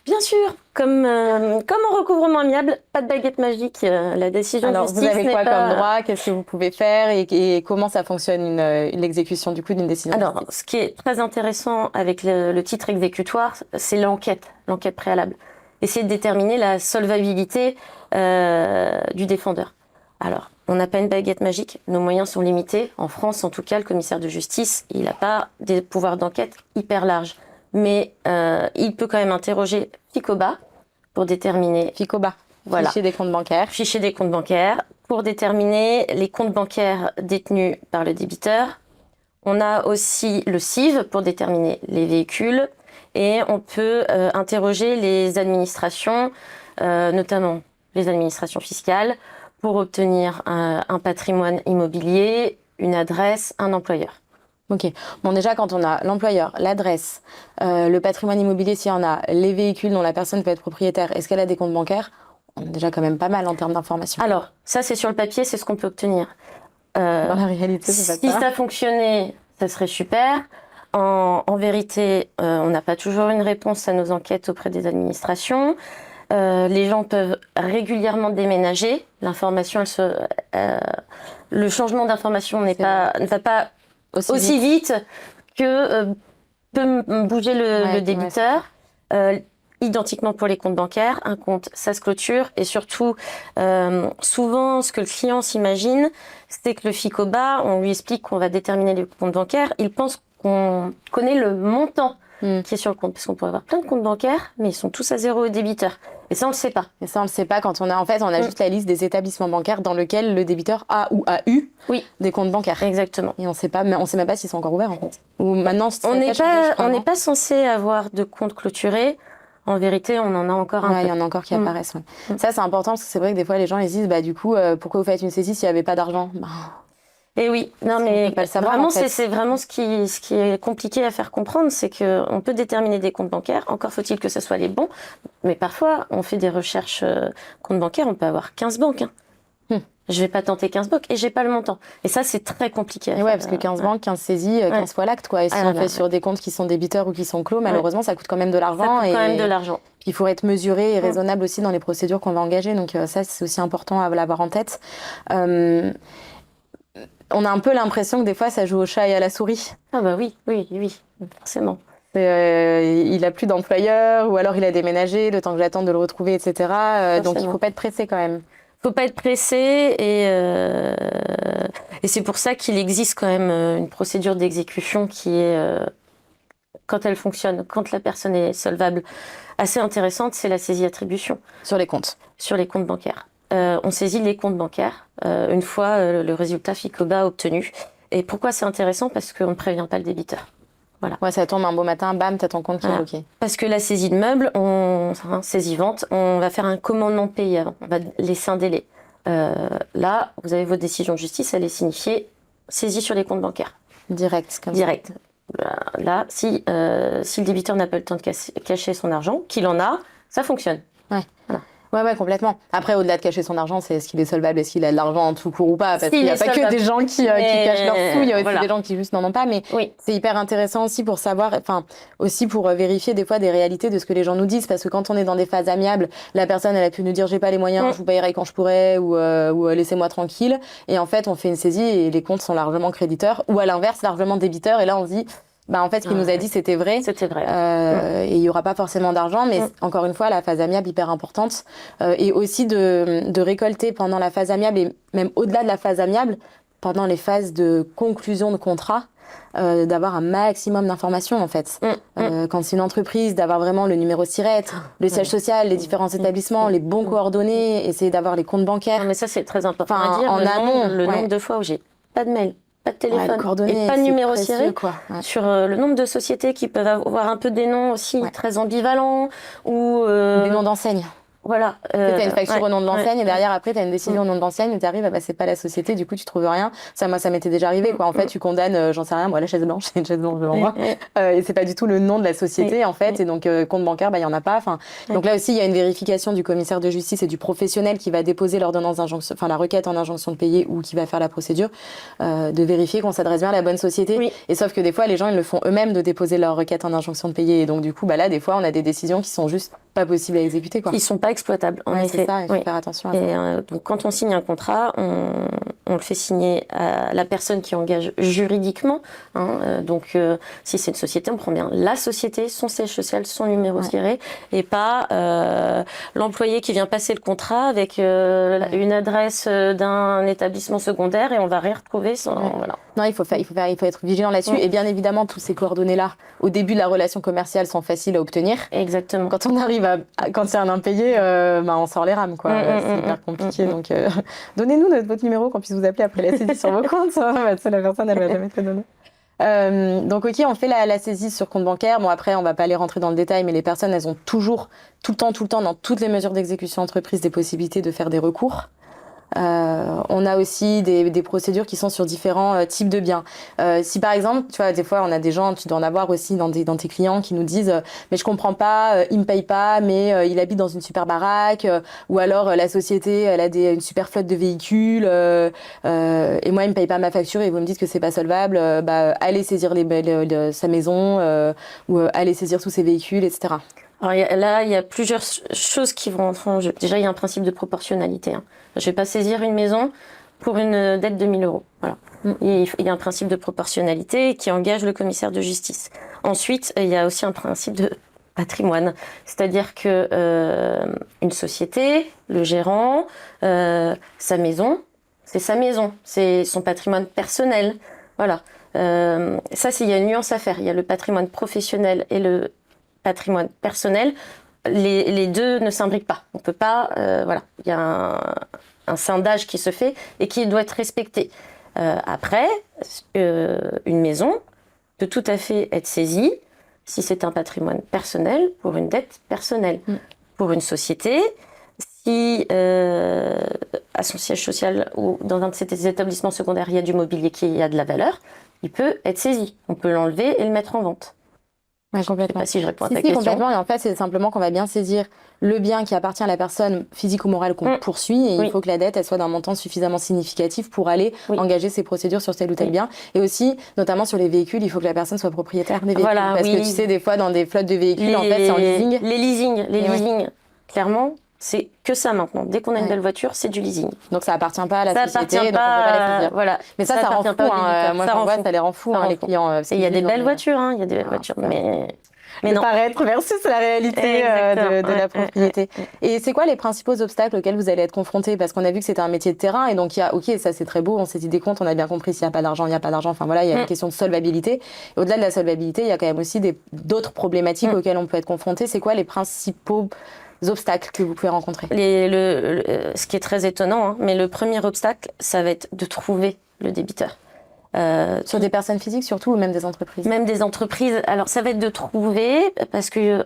Bien sûr, comme en recouvrement amiable, pas de baguette magique, la décision de justice. Alors, vous avez quoi pas... comme droit? Qu'est-ce que vous pouvez faire et comment ça fonctionne l'exécution du coup d'une décision? Alors, ce qui est très intéressant avec le titre exécutoire, c'est l'enquête préalable. Essayer de déterminer la solvabilité du défendeur. Alors, on n'a pas une baguette magique, nos moyens sont limités. En France, en tout cas, le commissaire de justice, il n'a pas des pouvoirs d'enquête hyper larges. Mais il peut quand même interroger FICOBA pour déterminer... FICOBA, voilà. Fichier des comptes bancaires. Fichier des comptes bancaires, pour déterminer les comptes bancaires détenus par le débiteur. On a aussi le CIV pour déterminer les véhicules. Et on peut interroger les administrations, notamment les administrations fiscales, pour obtenir un patrimoine immobilier, une adresse, un employeur. Ok. Bon, déjà, quand on a l'employeur, l'adresse, le patrimoine immobilier, s'il y en a, les véhicules dont la personne peut être propriétaire, est-ce qu'elle a des comptes bancaires? On est déjà quand même pas mal en termes d'informations. Alors, ça, c'est sur le papier, c'est ce qu'on peut obtenir. Dans la réalité, c'est pas ça. Si ça fonctionnait, ça serait super. En vérité, on n'a pas toujours une réponse à nos enquêtes auprès des administrations. Les gens peuvent régulièrement déménager. L'information, le changement d'information ne va pas aussi vite que peut bouger le débiteur. Identiquement pour les comptes bancaires, un compte, ça se clôture. Et surtout, souvent, ce que le client s'imagine, c'est que le FICOBA, on lui explique qu'on va déterminer les comptes bancaires. Il pense qu'on connaît le montant qui est sur le compte. Parce qu'on pourrait avoir plein de comptes bancaires, mais ils sont tous à zéro au débiteur. Et ça, on le sait pas. Et ça, on le sait pas quand on a juste la liste des établissements bancaires dans lesquels le débiteur a ou a eu des comptes bancaires. Exactement. Et on sait même pas s'ils sont encore ouverts, en fait. Ou maintenant, on n'est pas censé avoir de compte clôturé. En vérité, on en a encore un peu. Il y en a encore qui apparaissent. Ouais. Ça, c'est important parce que c'est vrai que des fois, les gens ils disent, du coup, pourquoi vous faites une saisie s'il n'y avait pas d'argent? Et oui, non mais pas le savoir, vraiment, en fait. c'est vraiment ce qui est compliqué à faire comprendre, c'est que on peut déterminer des comptes bancaires. Encore faut-il que ce soit les bons. Mais parfois, on fait des recherches comptes bancaires, on peut avoir 15 banques. Je vais pas tenter 15 banques et j'ai pas le montant. Et ça, c'est très compliqué. Et ouais, parce que 15 banques, 15 saisies, 15 fois l'acte, quoi. Et si on fait sur des comptes qui sont débiteurs ou qui sont clos, malheureusement, ça coûte quand même de l'argent. Ça coûte quand même de l'argent. Puis il faut être mesuré et raisonnable aussi dans les procédures qu'on va engager. Donc ça, c'est aussi important à l'avoir en tête. On a un peu l'impression que des fois, ça joue au chat et à la souris. Ah bah oui, forcément. Il a plus d'employeur ou alors il a déménagé, le temps que j'attende de le retrouver, etc. Donc il faut pas être pressé quand même. Faut pas être pressé et c'est pour ça qu'il existe quand même une procédure d'exécution qui est, quand elle fonctionne, quand la personne est solvable, assez intéressante, c'est la saisie-attribution. Sur les comptes. Sur les comptes bancaires. on saisit les comptes bancaires une fois le résultat FICOBA obtenu. Et pourquoi c'est intéressant? Parce qu'on ne prévient pas le débiteur. Voilà. Ouais, ça tombe un beau matin, bam, t'as ton compte qui est bloqué. Parce que la saisie de meubles, saisie-vente, on va faire un commandement de payer avant. On va laisser un délai. Là, vous avez votre décision de justice, elle est signifiée saisie sur les comptes bancaires. Direct, comme Direct. Ça. Là, si le débiteur n'a pas le temps de cacher son argent, qu'il en a, ça fonctionne. Ouais. Voilà. Ouais, complètement. Après, au-delà de cacher son argent, c'est est-ce qu'il est solvable, est-ce qu'il a de l'argent en tout court ou pas? Parce qu'il n'y a pas que des gens qui cachent leurs sous, il y a aussi des gens qui juste n'en ont pas. Mais c'est hyper intéressant aussi pour savoir, aussi pour vérifier des fois des réalités de ce que les gens nous disent. Parce que quand on est dans des phases amiables, la personne, elle a pu nous dire j'ai pas les moyens, je vous payerai quand je pourrai, ou laissez-moi tranquille. Et en fait, on fait une saisie et les comptes sont largement créditeurs, ou à l'inverse, largement débiteurs. Et là, on se dit, en fait, ce qu'il nous a dit, c'était vrai. C'était vrai. Et il n'y aura pas forcément d'argent, mais encore une fois, la phase amiable, hyper importante. Et aussi de récolter pendant la phase amiable, et même au-delà de la phase amiable, pendant les phases de conclusion de contrat, d'avoir un maximum d'informations, en fait. Quand c'est une entreprise, d'avoir vraiment le numéro SIRET, le siège social, les différents établissements, les bons coordonnées, essayer d'avoir les comptes bancaires. Non, mais ça, c'est très important à dire. En amont, le nombre de fois où j'ai pas de mail, pas de téléphone et pas de numéro SIRET, sur le nombre de sociétés qui peuvent avoir un peu des noms aussi très ambivalents ou des noms d'enseignes. Voilà. T'as une facture au nom de l'enseigne et derrière après t'as une décision au nom de l'enseigne et t'arrives c'est pas la société, du coup tu trouves rien. Ça m'était déjà arrivé quoi. En fait tu condamnes, j'en sais rien, moi la chaise blanche, c'est une chaise blanche devant moi et c'est pas du tout le nom de la société en fait et donc compte bancaire il y en a pas. Donc là aussi il y a une vérification du commissaire de justice et du professionnel qui va déposer l'ordonnance d'injonction, la requête en injonction de payer ou qui va faire la procédure, de vérifier qu'on s'adresse bien à la bonne société. Et sauf que des fois les gens ils le font eux-mêmes de déposer leur requête en injonction de payer et donc du coup là des fois on a des décisions qui sont juste pas possibles à exécuter quoi. Ils sont pas exploitable. En effet. C'est ça, il faut faire attention à ça. Donc, quand on signe un contrat, on le fait signer à la personne qui engage juridiquement. Donc, si c'est une société, on prend bien la société, son siège social, son numéro SIRET, et pas l'employé qui vient passer le contrat avec une adresse d'un établissement secondaire et on va rien retrouver sans... Voilà. Non, il faut être vigilant là-dessus. Et bien évidemment, toutes ces coordonnées-là, au début de la relation commerciale, sont faciles à obtenir. Exactement. Quand on arrive quand c'est un impayé, on sort les rames, quoi. C'est hyper compliqué. Donc, donnez-nous votre numéro qu'on puisse vous appeler après la saisie sur vos comptes. Ça, la personne, elle va jamais te le donner. Donc, ok, on fait la saisie sur compte bancaire. Bon, après, on va pas aller rentrer dans le détail, mais les personnes, elles ont toujours, tout le temps, dans toutes les mesures d'exécution entreprise, des possibilités de faire des recours. On a aussi des procédures qui sont sur différents types de biens. Si par exemple, tu vois, des fois on a des gens, tu dois en avoir aussi dans tes clients qui nous disent mais je comprends pas, il me paye pas, mais il habite dans une super baraque, ou alors la société elle a une super flotte de véhicules et moi il me paye pas ma facture et vous me dites que c'est pas solvable, allez saisir sa maison ou allez saisir tous ses véhicules, etc. Alors là, il y a plusieurs choses qui vont entrer en jeu. Déjà, il y a un principe de proportionnalité. Je vais pas saisir une maison pour une dette de 1 000 euros. Voilà. Il y a un principe de proportionnalité qui engage le commissaire de justice. Ensuite, il y a aussi un principe de patrimoine. C'est-à-dire que une société, le gérant, sa maison, c'est sa maison, c'est son patrimoine personnel. Voilà. Ça, il y a une nuance à faire. Il y a le patrimoine professionnel et le patrimoine personnel, les deux ne s'imbriquent pas. On peut pas, voilà, il y a un scindage qui se fait et qui doit être respecté. Après, une maison peut tout à fait être saisie si c'est un patrimoine personnel pour une dette personnelle. Pour une société, si à son siège social ou dans un de ces établissements secondaires, il y a du mobilier qui a de la valeur, il peut être saisi. On peut l'enlever et le mettre en vente. Ouais, complètement. Je sais pas si je réponds à ta question. Complètement. Et en fait, c'est simplement qu'on va bien saisir le bien qui appartient à la personne physique ou morale qu'on poursuit. Et il faut que la dette, elle soit d'un montant suffisamment significatif pour aller engager ces procédures sur tel ou tel bien. Et aussi, notamment sur les véhicules, il faut que la personne soit propriétaire des véhicules. Voilà, parce que tu sais, des fois, dans des flottes de véhicules, en fait, c'est en leasing. Les leasing, clairement, c'est que ça maintenant. Dès qu'on a une belle voiture, c'est du leasing. Donc ça appartient pas à la société, donc on peut pas la saisir. Voilà. Mais ça rend fou. Moi, ça les rend fous, les clients. Et il y a des belles voitures, il y a des belles voitures, mais non. Paraître versus la réalité de la propriété. Et c'est quoi les principaux obstacles auxquels vous allez être confrontés? Parce qu'on a vu que c'était un métier de terrain et donc il y a, ok, ça c'est très beau, on saisit des comptes, on a bien compris s'il n'y a pas d'argent, il n'y a pas d'argent. Enfin voilà, il y a une question de solvabilité. Et au-delà de la solvabilité, il y a quand même aussi d'autres problématiques auxquelles on peut être confronté. C'est quoi les principaux obstacles que vous pouvez rencontrer? Ce qui est très étonnant, hein, mais le premier obstacle, ça va être de trouver le débiteur. Sur des personnes physiques surtout ou même des entreprises? Même des entreprises. Alors ça va être de trouver parce que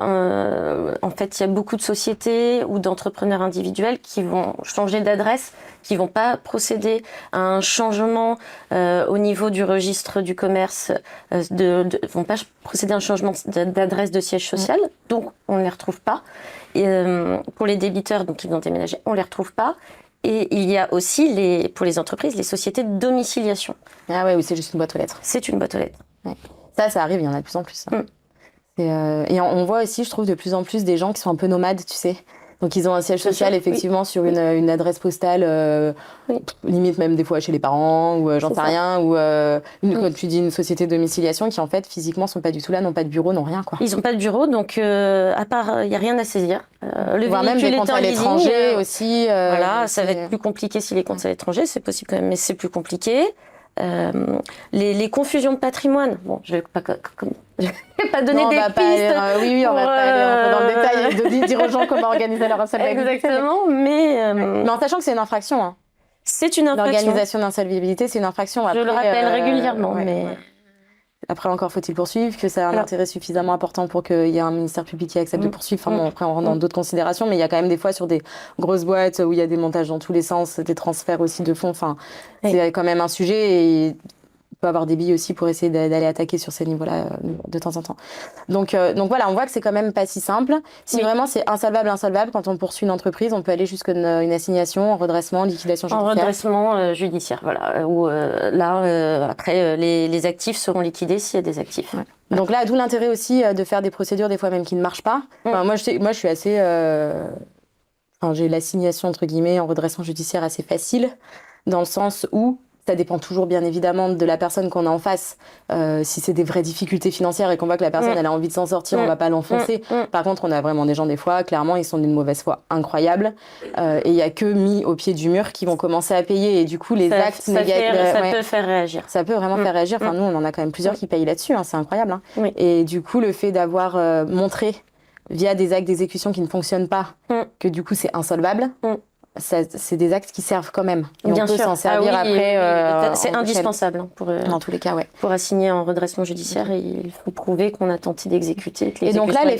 en fait il y a beaucoup de sociétés ou d'entrepreneurs individuels qui vont changer d'adresse, qui vont pas procéder à un changement au niveau du registre du commerce, vont pas procéder à un changement d'adresse de siège social, donc on ne les retrouve pas. Et, pour les débiteurs donc qui vont déménager, on les retrouve pas. Et il y a aussi, pour les entreprises, les sociétés de domiciliation. Ah ouais, oui, c'est juste une boîte aux lettres. C'est une boîte aux lettres. Ouais. Ça arrive, il y en a de plus en plus. Et on voit aussi, je trouve, de plus en plus des gens qui sont un peu nomades, tu sais. Donc ils ont un siège social, effectivement, sur une adresse postale, limite même des fois chez les parents, ou j'en sais rien, ou comme tu dis, une société de domiciliation qui, en fait, physiquement, sont pas du tout là, n'ont pas de bureau, n'ont rien, quoi. Ils n'ont pas de bureau, donc à part, il n'y a rien à saisir. Le voire même des comptes à l'étranger aussi. Voilà, ça va être plus compliqué si les comptes à l'étranger, c'est possible quand même, mais c'est plus compliqué. Les confusions de patrimoine, bon, je vais pas donner des pistes. On va pas aller dans le détail de dire aux gens comment organiser leur insolvabilité. Exactement, mais en sachant que c'est une infraction. Hein. C'est une infraction. L'organisation d'insolvabilité, c'est une infraction. Après, je le rappelle régulièrement, mais... Après, encore faut-il poursuivre, que ça a un intérêt suffisamment important pour qu'il y ait un ministère public qui accepte de poursuivre. Enfin, bon, après, on rentre dans d'autres considérations, mais il y a quand même des fois sur des grosses boîtes où il y a des montages dans tous les sens, des transferts aussi de fonds. Enfin, c'est quand même un sujet et il peut avoir des billes aussi pour essayer d'aller attaquer sur ces niveaux-là de temps en temps. Donc voilà, on voit que c'est quand même pas si simple. Si vraiment c'est insolvable, quand on poursuit une entreprise, on peut aller jusqu'à une assignation, en redressement, liquidation judiciaire. En redressement judiciaire, voilà. Où après, les actifs seront liquidés s'il y a des actifs. Ouais. Donc là, d'où l'intérêt aussi de faire des procédures des fois même qui ne marchent pas. Enfin, moi, je suis assez... j'ai l'assignation, entre guillemets, en redressement judiciaire assez facile, dans le sens où ça dépend toujours bien évidemment de la personne qu'on a en face. Si c'est des vraies difficultés financières et qu'on voit que la personne elle a envie de s'en sortir, on va pas l'enfoncer. Par contre, on a vraiment des gens des fois, clairement, ils sont d'une mauvaise foi incroyable. Et il y a que mis au pied du mur qui vont commencer à payer. Et du coup, les actes négatifs... Ça peut faire réagir. Ça peut vraiment faire réagir. Enfin, nous, on en a quand même plusieurs qui payent là-dessus. Hein, c'est incroyable. Hein. Oui. Et du coup, le fait d'avoir montré via des actes d'exécution qui ne fonctionnent pas que du coup, c'est insolvable... c'est des actes qui servent quand même. Et bien on peut s'en servir après. C'est indispensable dans tous les cas, pour assigner en redressement judiciaire. Il faut prouver qu'on a tenté d'exécuter. Et donc là, les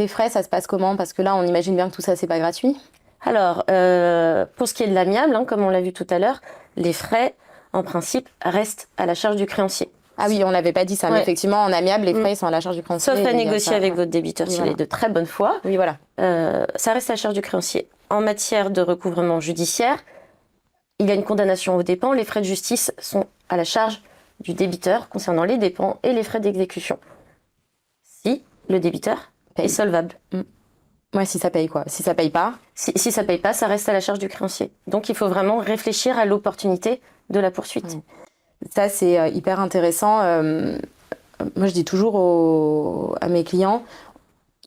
frais, ça se passe comment? Parce que là, on imagine bien que tout ça, c'est pas gratuit. Alors, pour ce qui est de l'amiable, comme on l'a vu tout à l'heure, les frais, en principe, restent à la charge du créancier. Ah oui, on l'avait pas dit ça, mais effectivement, en amiable, les frais sont à la charge du créancier. Sauf à négocier avec votre débiteur s'il est de très bonne foi. Oui, voilà. Ça reste à la charge du créancier. En matière de recouvrement judiciaire, il y a une condamnation aux dépens. Les frais de justice sont à la charge du débiteur concernant les dépens et les frais d'exécution. Si le débiteur est solvable. Ouais, si ça paye quoi. Si ça paye pas. Si ça paye pas, ça reste à la charge du créancier. Donc il faut vraiment réfléchir à l'opportunité de la poursuite. Ça, c'est hyper intéressant. Moi, je dis toujours à mes clients,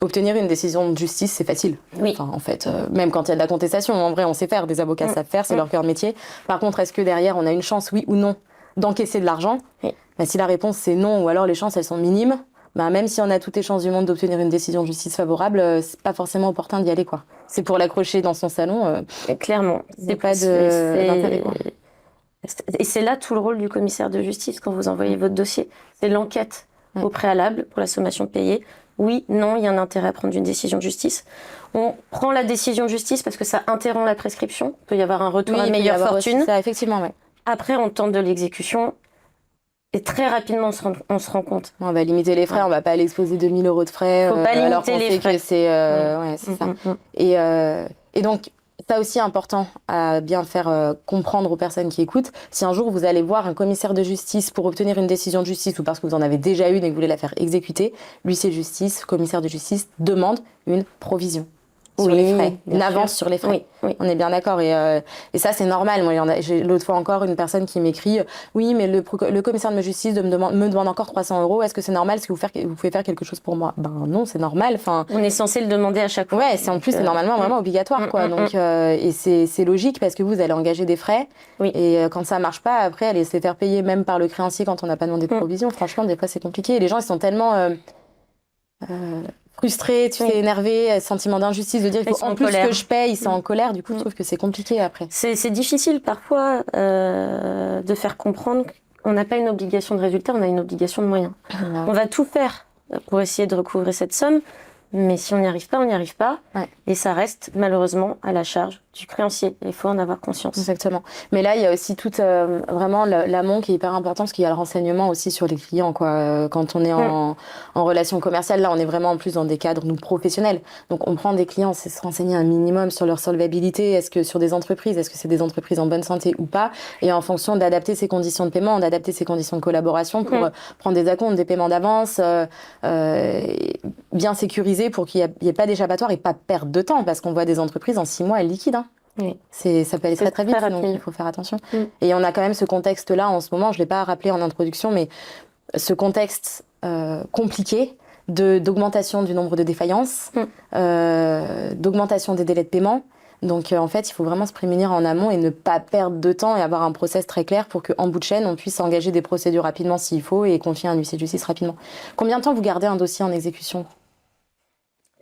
obtenir une décision de justice, c'est facile. Oui. Enfin, en fait, même quand il y a de la contestation, en vrai, on sait faire. Des avocats savent faire, c'est leur cœur de métier. Par contre, est-ce que derrière, on a une chance, oui ou non, d'encaisser de l'argent? Si la réponse c'est non, ou alors les chances, elles sont minimes, même si on a toutes les chances du monde d'obtenir une décision de justice favorable, c'est pas forcément opportun d'y aller, quoi. C'est pour l'accrocher dans son salon. Clairement. C'est pas d'intérêt, quoi. Et c'est là tout le rôle du commissaire de justice quand vous envoyez votre dossier. C'est l'enquête au préalable pour la sommation de payer. Oui, non, il y a un intérêt à prendre une décision de justice. On prend la décision de justice parce que ça interrompt la prescription. Il peut y avoir un retour à meilleure fortune. Ça, effectivement, ouais. Après, on tente de l'exécution. Et très rapidement, on se rend compte. On va limiter les frais, on va pas aller exposer 2 000 € de frais. Faut pas limiter les frais. C'est ça. Et donc, ça aussi important à bien faire comprendre aux personnes qui écoutent. Si un jour vous allez voir un commissaire de justice pour obtenir une décision de justice ou parce que vous en avez déjà une et que vous voulez la faire exécuter, l'huissier de justice, commissaire de justice, demande une provision. Sur les frais, une avance sur les frais. Oui. On est bien d'accord. Et ça, c'est normal. Moi, j'ai l'autre fois encore une personne qui m'écrit « Oui, mais le commissaire de justice me demande encore 300 €. Est-ce que c'est normal? Est-ce que vous pouvez faire quelque chose pour moi ?» Ben non, c'est normal. Enfin, on est censé le demander à chaque fois. Ouais, c'est en plus, c'est normalement vraiment obligatoire, quoi. Donc, et c'est logique parce que vous allez engager des frais. Oui. Et quand ça marche pas, après, aller se faire payer même par le créancier quand on n'a pas demandé de provision. Franchement, des fois, c'est compliqué. Et les gens, ils sont tellement... frustrés, tu sais, énervés, sentiment d'injustice, de dire il faut en plus que je paye, ils sont en colère. Du coup, je trouve que c'est compliqué après. C'est difficile parfois de faire comprendre qu'on n'a pas une obligation de résultat, on a une obligation de moyens. On va tout faire pour essayer de recouvrer cette somme, mais si on n'y arrive pas, on n'y arrive pas. Ouais. Et ça reste malheureusement à la charge du créancier. Il faut en avoir conscience. Exactement. Mais là, il y a aussi tout vraiment l'amont qui est hyper important parce qu'il y a le renseignement aussi sur les clients, quoi. Quand on est en relation commerciale, là, on est vraiment en plus dans des cadres, nous, professionnels. Donc, on prend des clients, c'est se renseigner un minimum sur leur solvabilité. Est-ce que sur des entreprises, est-ce que c'est des entreprises en bonne santé ou pas? Et en fonction d'adapter ses conditions de paiement, d'adapter ses conditions de collaboration pour prendre des acomptes, des paiements d'avance, bien sécurisés pour qu'il n'y ait pas d'échappatoire et pas perdre de temps parce qu'on voit des entreprises en 6 mois, elles liquident. Oui. Ça peut aller très très vite, donc il faut faire attention. Et on a quand même ce contexte-là en ce moment, je ne l'ai pas rappelé en introduction, mais ce contexte compliqué d'augmentation du nombre de défaillances, d'augmentation des délais de paiement. Donc en fait, il faut vraiment se prémunir en amont et ne pas perdre de temps et avoir un process très clair pour qu'en bout de chaîne, on puisse engager des procédures rapidement s'il faut et confier un huissier de justice rapidement. Combien de temps vous gardez un dossier en exécution ?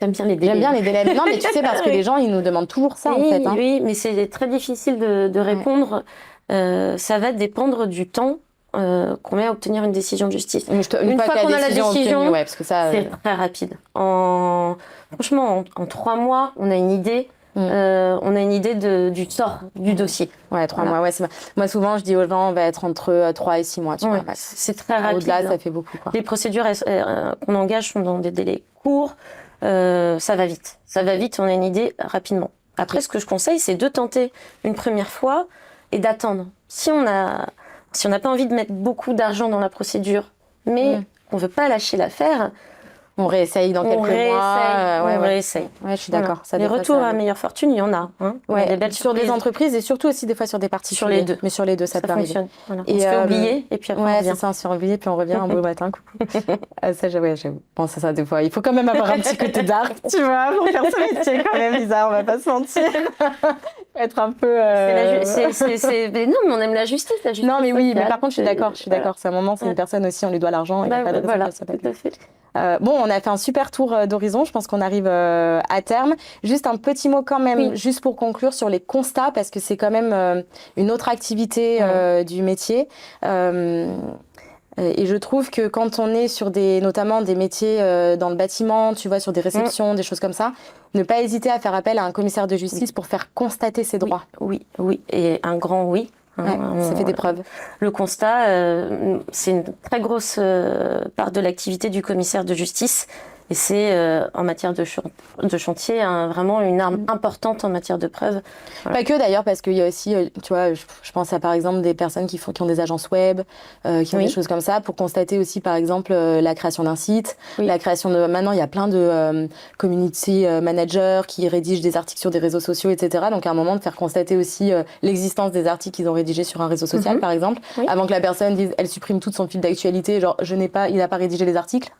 J'aime bien les délais. J'aime bien les délais. Non, mais tu sais, parce que les gens, ils nous demandent toujours ça, oui, en fait. Hein. Oui, mais c'est très difficile de répondre. Ça va dépendre du temps qu'on met à obtenir une décision de justice. Une fois qu'on a la décision, parce que ça, c'est très rapide. Franchement, en 3 mois, on a une idée. On a une idée du sort du dossier. Ouais, 3 mois. Ouais, moi, souvent, je dis aux gens, on va être entre 3 et 6 mois. Tu vois, c'est très rapide. Au-delà, ça fait beaucoup. Quoi. Les procédures qu'on engage sont dans des délais courts. Ça va vite. Ça va vite, on a une idée rapidement. Après, ce que je conseille, c'est de tenter une première fois et d'attendre. Si on n'a pas envie de mettre beaucoup d'argent dans la procédure, mais on veut pas lâcher l'affaire, on réessaye dans quelques mois. On réessaye. Ouais, je suis d'accord. Les retours à meilleure fortune, il y en a. Hein. Ouais, des belles sur des entreprises et surtout aussi des fois sur des particuliers. Sur les deux. Mais sur les deux, ça peut fonctionne. Voilà. Et on se fait oublier et puis après on revient. C'est ça, on se fait oublier puis on revient un beau matin. Ça, j'avoue. Bon, ça, des fois, il faut quand même avoir un petit côté dark, tu vois, pour faire ce métier quand même bizarre, on va pas se mentir. Être un peu... Mais non, mais on aime la justice. Non, mais oui, mais par contre, je suis d'accord. C'est un moment, c'est une personne aussi, on lui doit l'argent. Voilà, tout à fait. Bon, on a fait un super tour d'horizon, je pense qu'on arrive à terme. Juste un petit mot quand même, juste pour conclure sur les constats, parce que c'est quand même une autre activité du métier. Et je trouve que quand on est sur notamment des métiers dans le bâtiment, tu vois, sur des réceptions, des choses comme ça, ne pas hésiter à faire appel à un commissaire de justice pour faire constater ses droits. Oui, et un grand oui. Ça fait des preuves. Le constat, c'est une très grosse part de l'activité du commissaire de justice. Et c'est, en matière de chantier, vraiment une arme importante en matière de preuves. Voilà. Pas que d'ailleurs, parce qu'il y a aussi, tu vois, je pense à par exemple des personnes qui ont des agences web, qui ont des choses comme ça, pour constater aussi par exemple la création d'un site, la création de... Maintenant, il y a plein de community managers qui rédigent des articles sur des réseaux sociaux, etc. Donc à un moment, de faire constater aussi l'existence des articles qu'ils ont rédigés sur un réseau social, par exemple, avant que la personne dise, elle supprime tout son fil d'actualité, genre, il n'a pas rédigé les articles.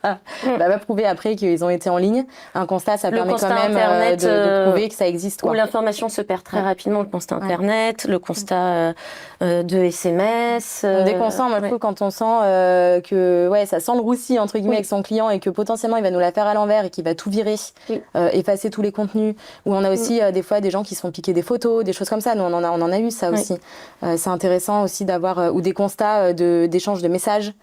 Va prouver après qu'ils ont été en ligne. Un constat, ça permet quand même de prouver que ça existe. Quoi. Où l'information se perd très rapidement, le constat Internet, le constat de SMS. Dès qu'on sent, moi je trouve, quand on sent que ça sent le roussi, entre guillemets, avec son client et que potentiellement il va nous la faire à l'envers et qu'il va tout virer, effacer tous les contenus. Où on a aussi des fois des gens qui se font piquer des photos, des choses comme ça. Nous, on en a eu ça aussi. C'est intéressant aussi d'avoir, ou des constats d'échange de messages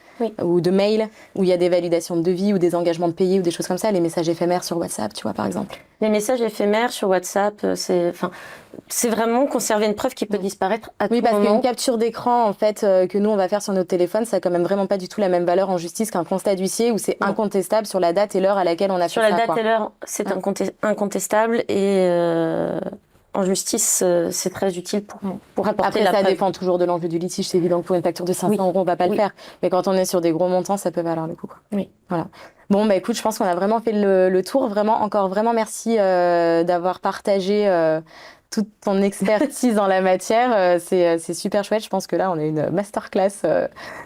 ou de mails, où il y a des validations de devis ou des engagements de payer ou des choses comme ça, les messages éphémères sur WhatsApp, tu vois, par exemple. Les messages éphémères sur WhatsApp, c'est vraiment conserver une preuve qui peut disparaître à tout moment. Oui, parce qu'une capture d'écran, en fait, que nous, on va faire sur notre téléphone, ça a quand même vraiment pas du tout la même valeur en justice qu'un constat d'huissier où c'est incontestable sur la date et l'heure à laquelle on a fait ça. Sur la date et l'heure, c'est incontestable et... En justice, c'est très utile pour apporter la preuve. Après, ça dépend toujours de l'enjeu du litige. C'est évident que pour une facture de 500 euros, on va pas le faire. Mais quand on est sur des gros montants, ça peut valoir le coup. Quoi. Oui. Voilà. Bon, bah écoute, je pense qu'on a vraiment fait le tour. Encore vraiment merci d'avoir partagé toute ton expertise dans la matière. C'est super chouette. Je pense que là, on a une masterclass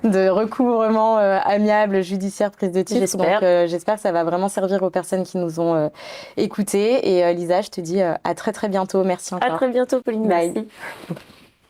de recouvrement amiable, judiciaire, prise de titre. J'espère. Donc, j'espère que ça va vraiment servir aux personnes qui nous ont écoutés. Et Lisa, je te dis à très très bientôt. Merci encore. À très bientôt, Pauline. Bye. Merci.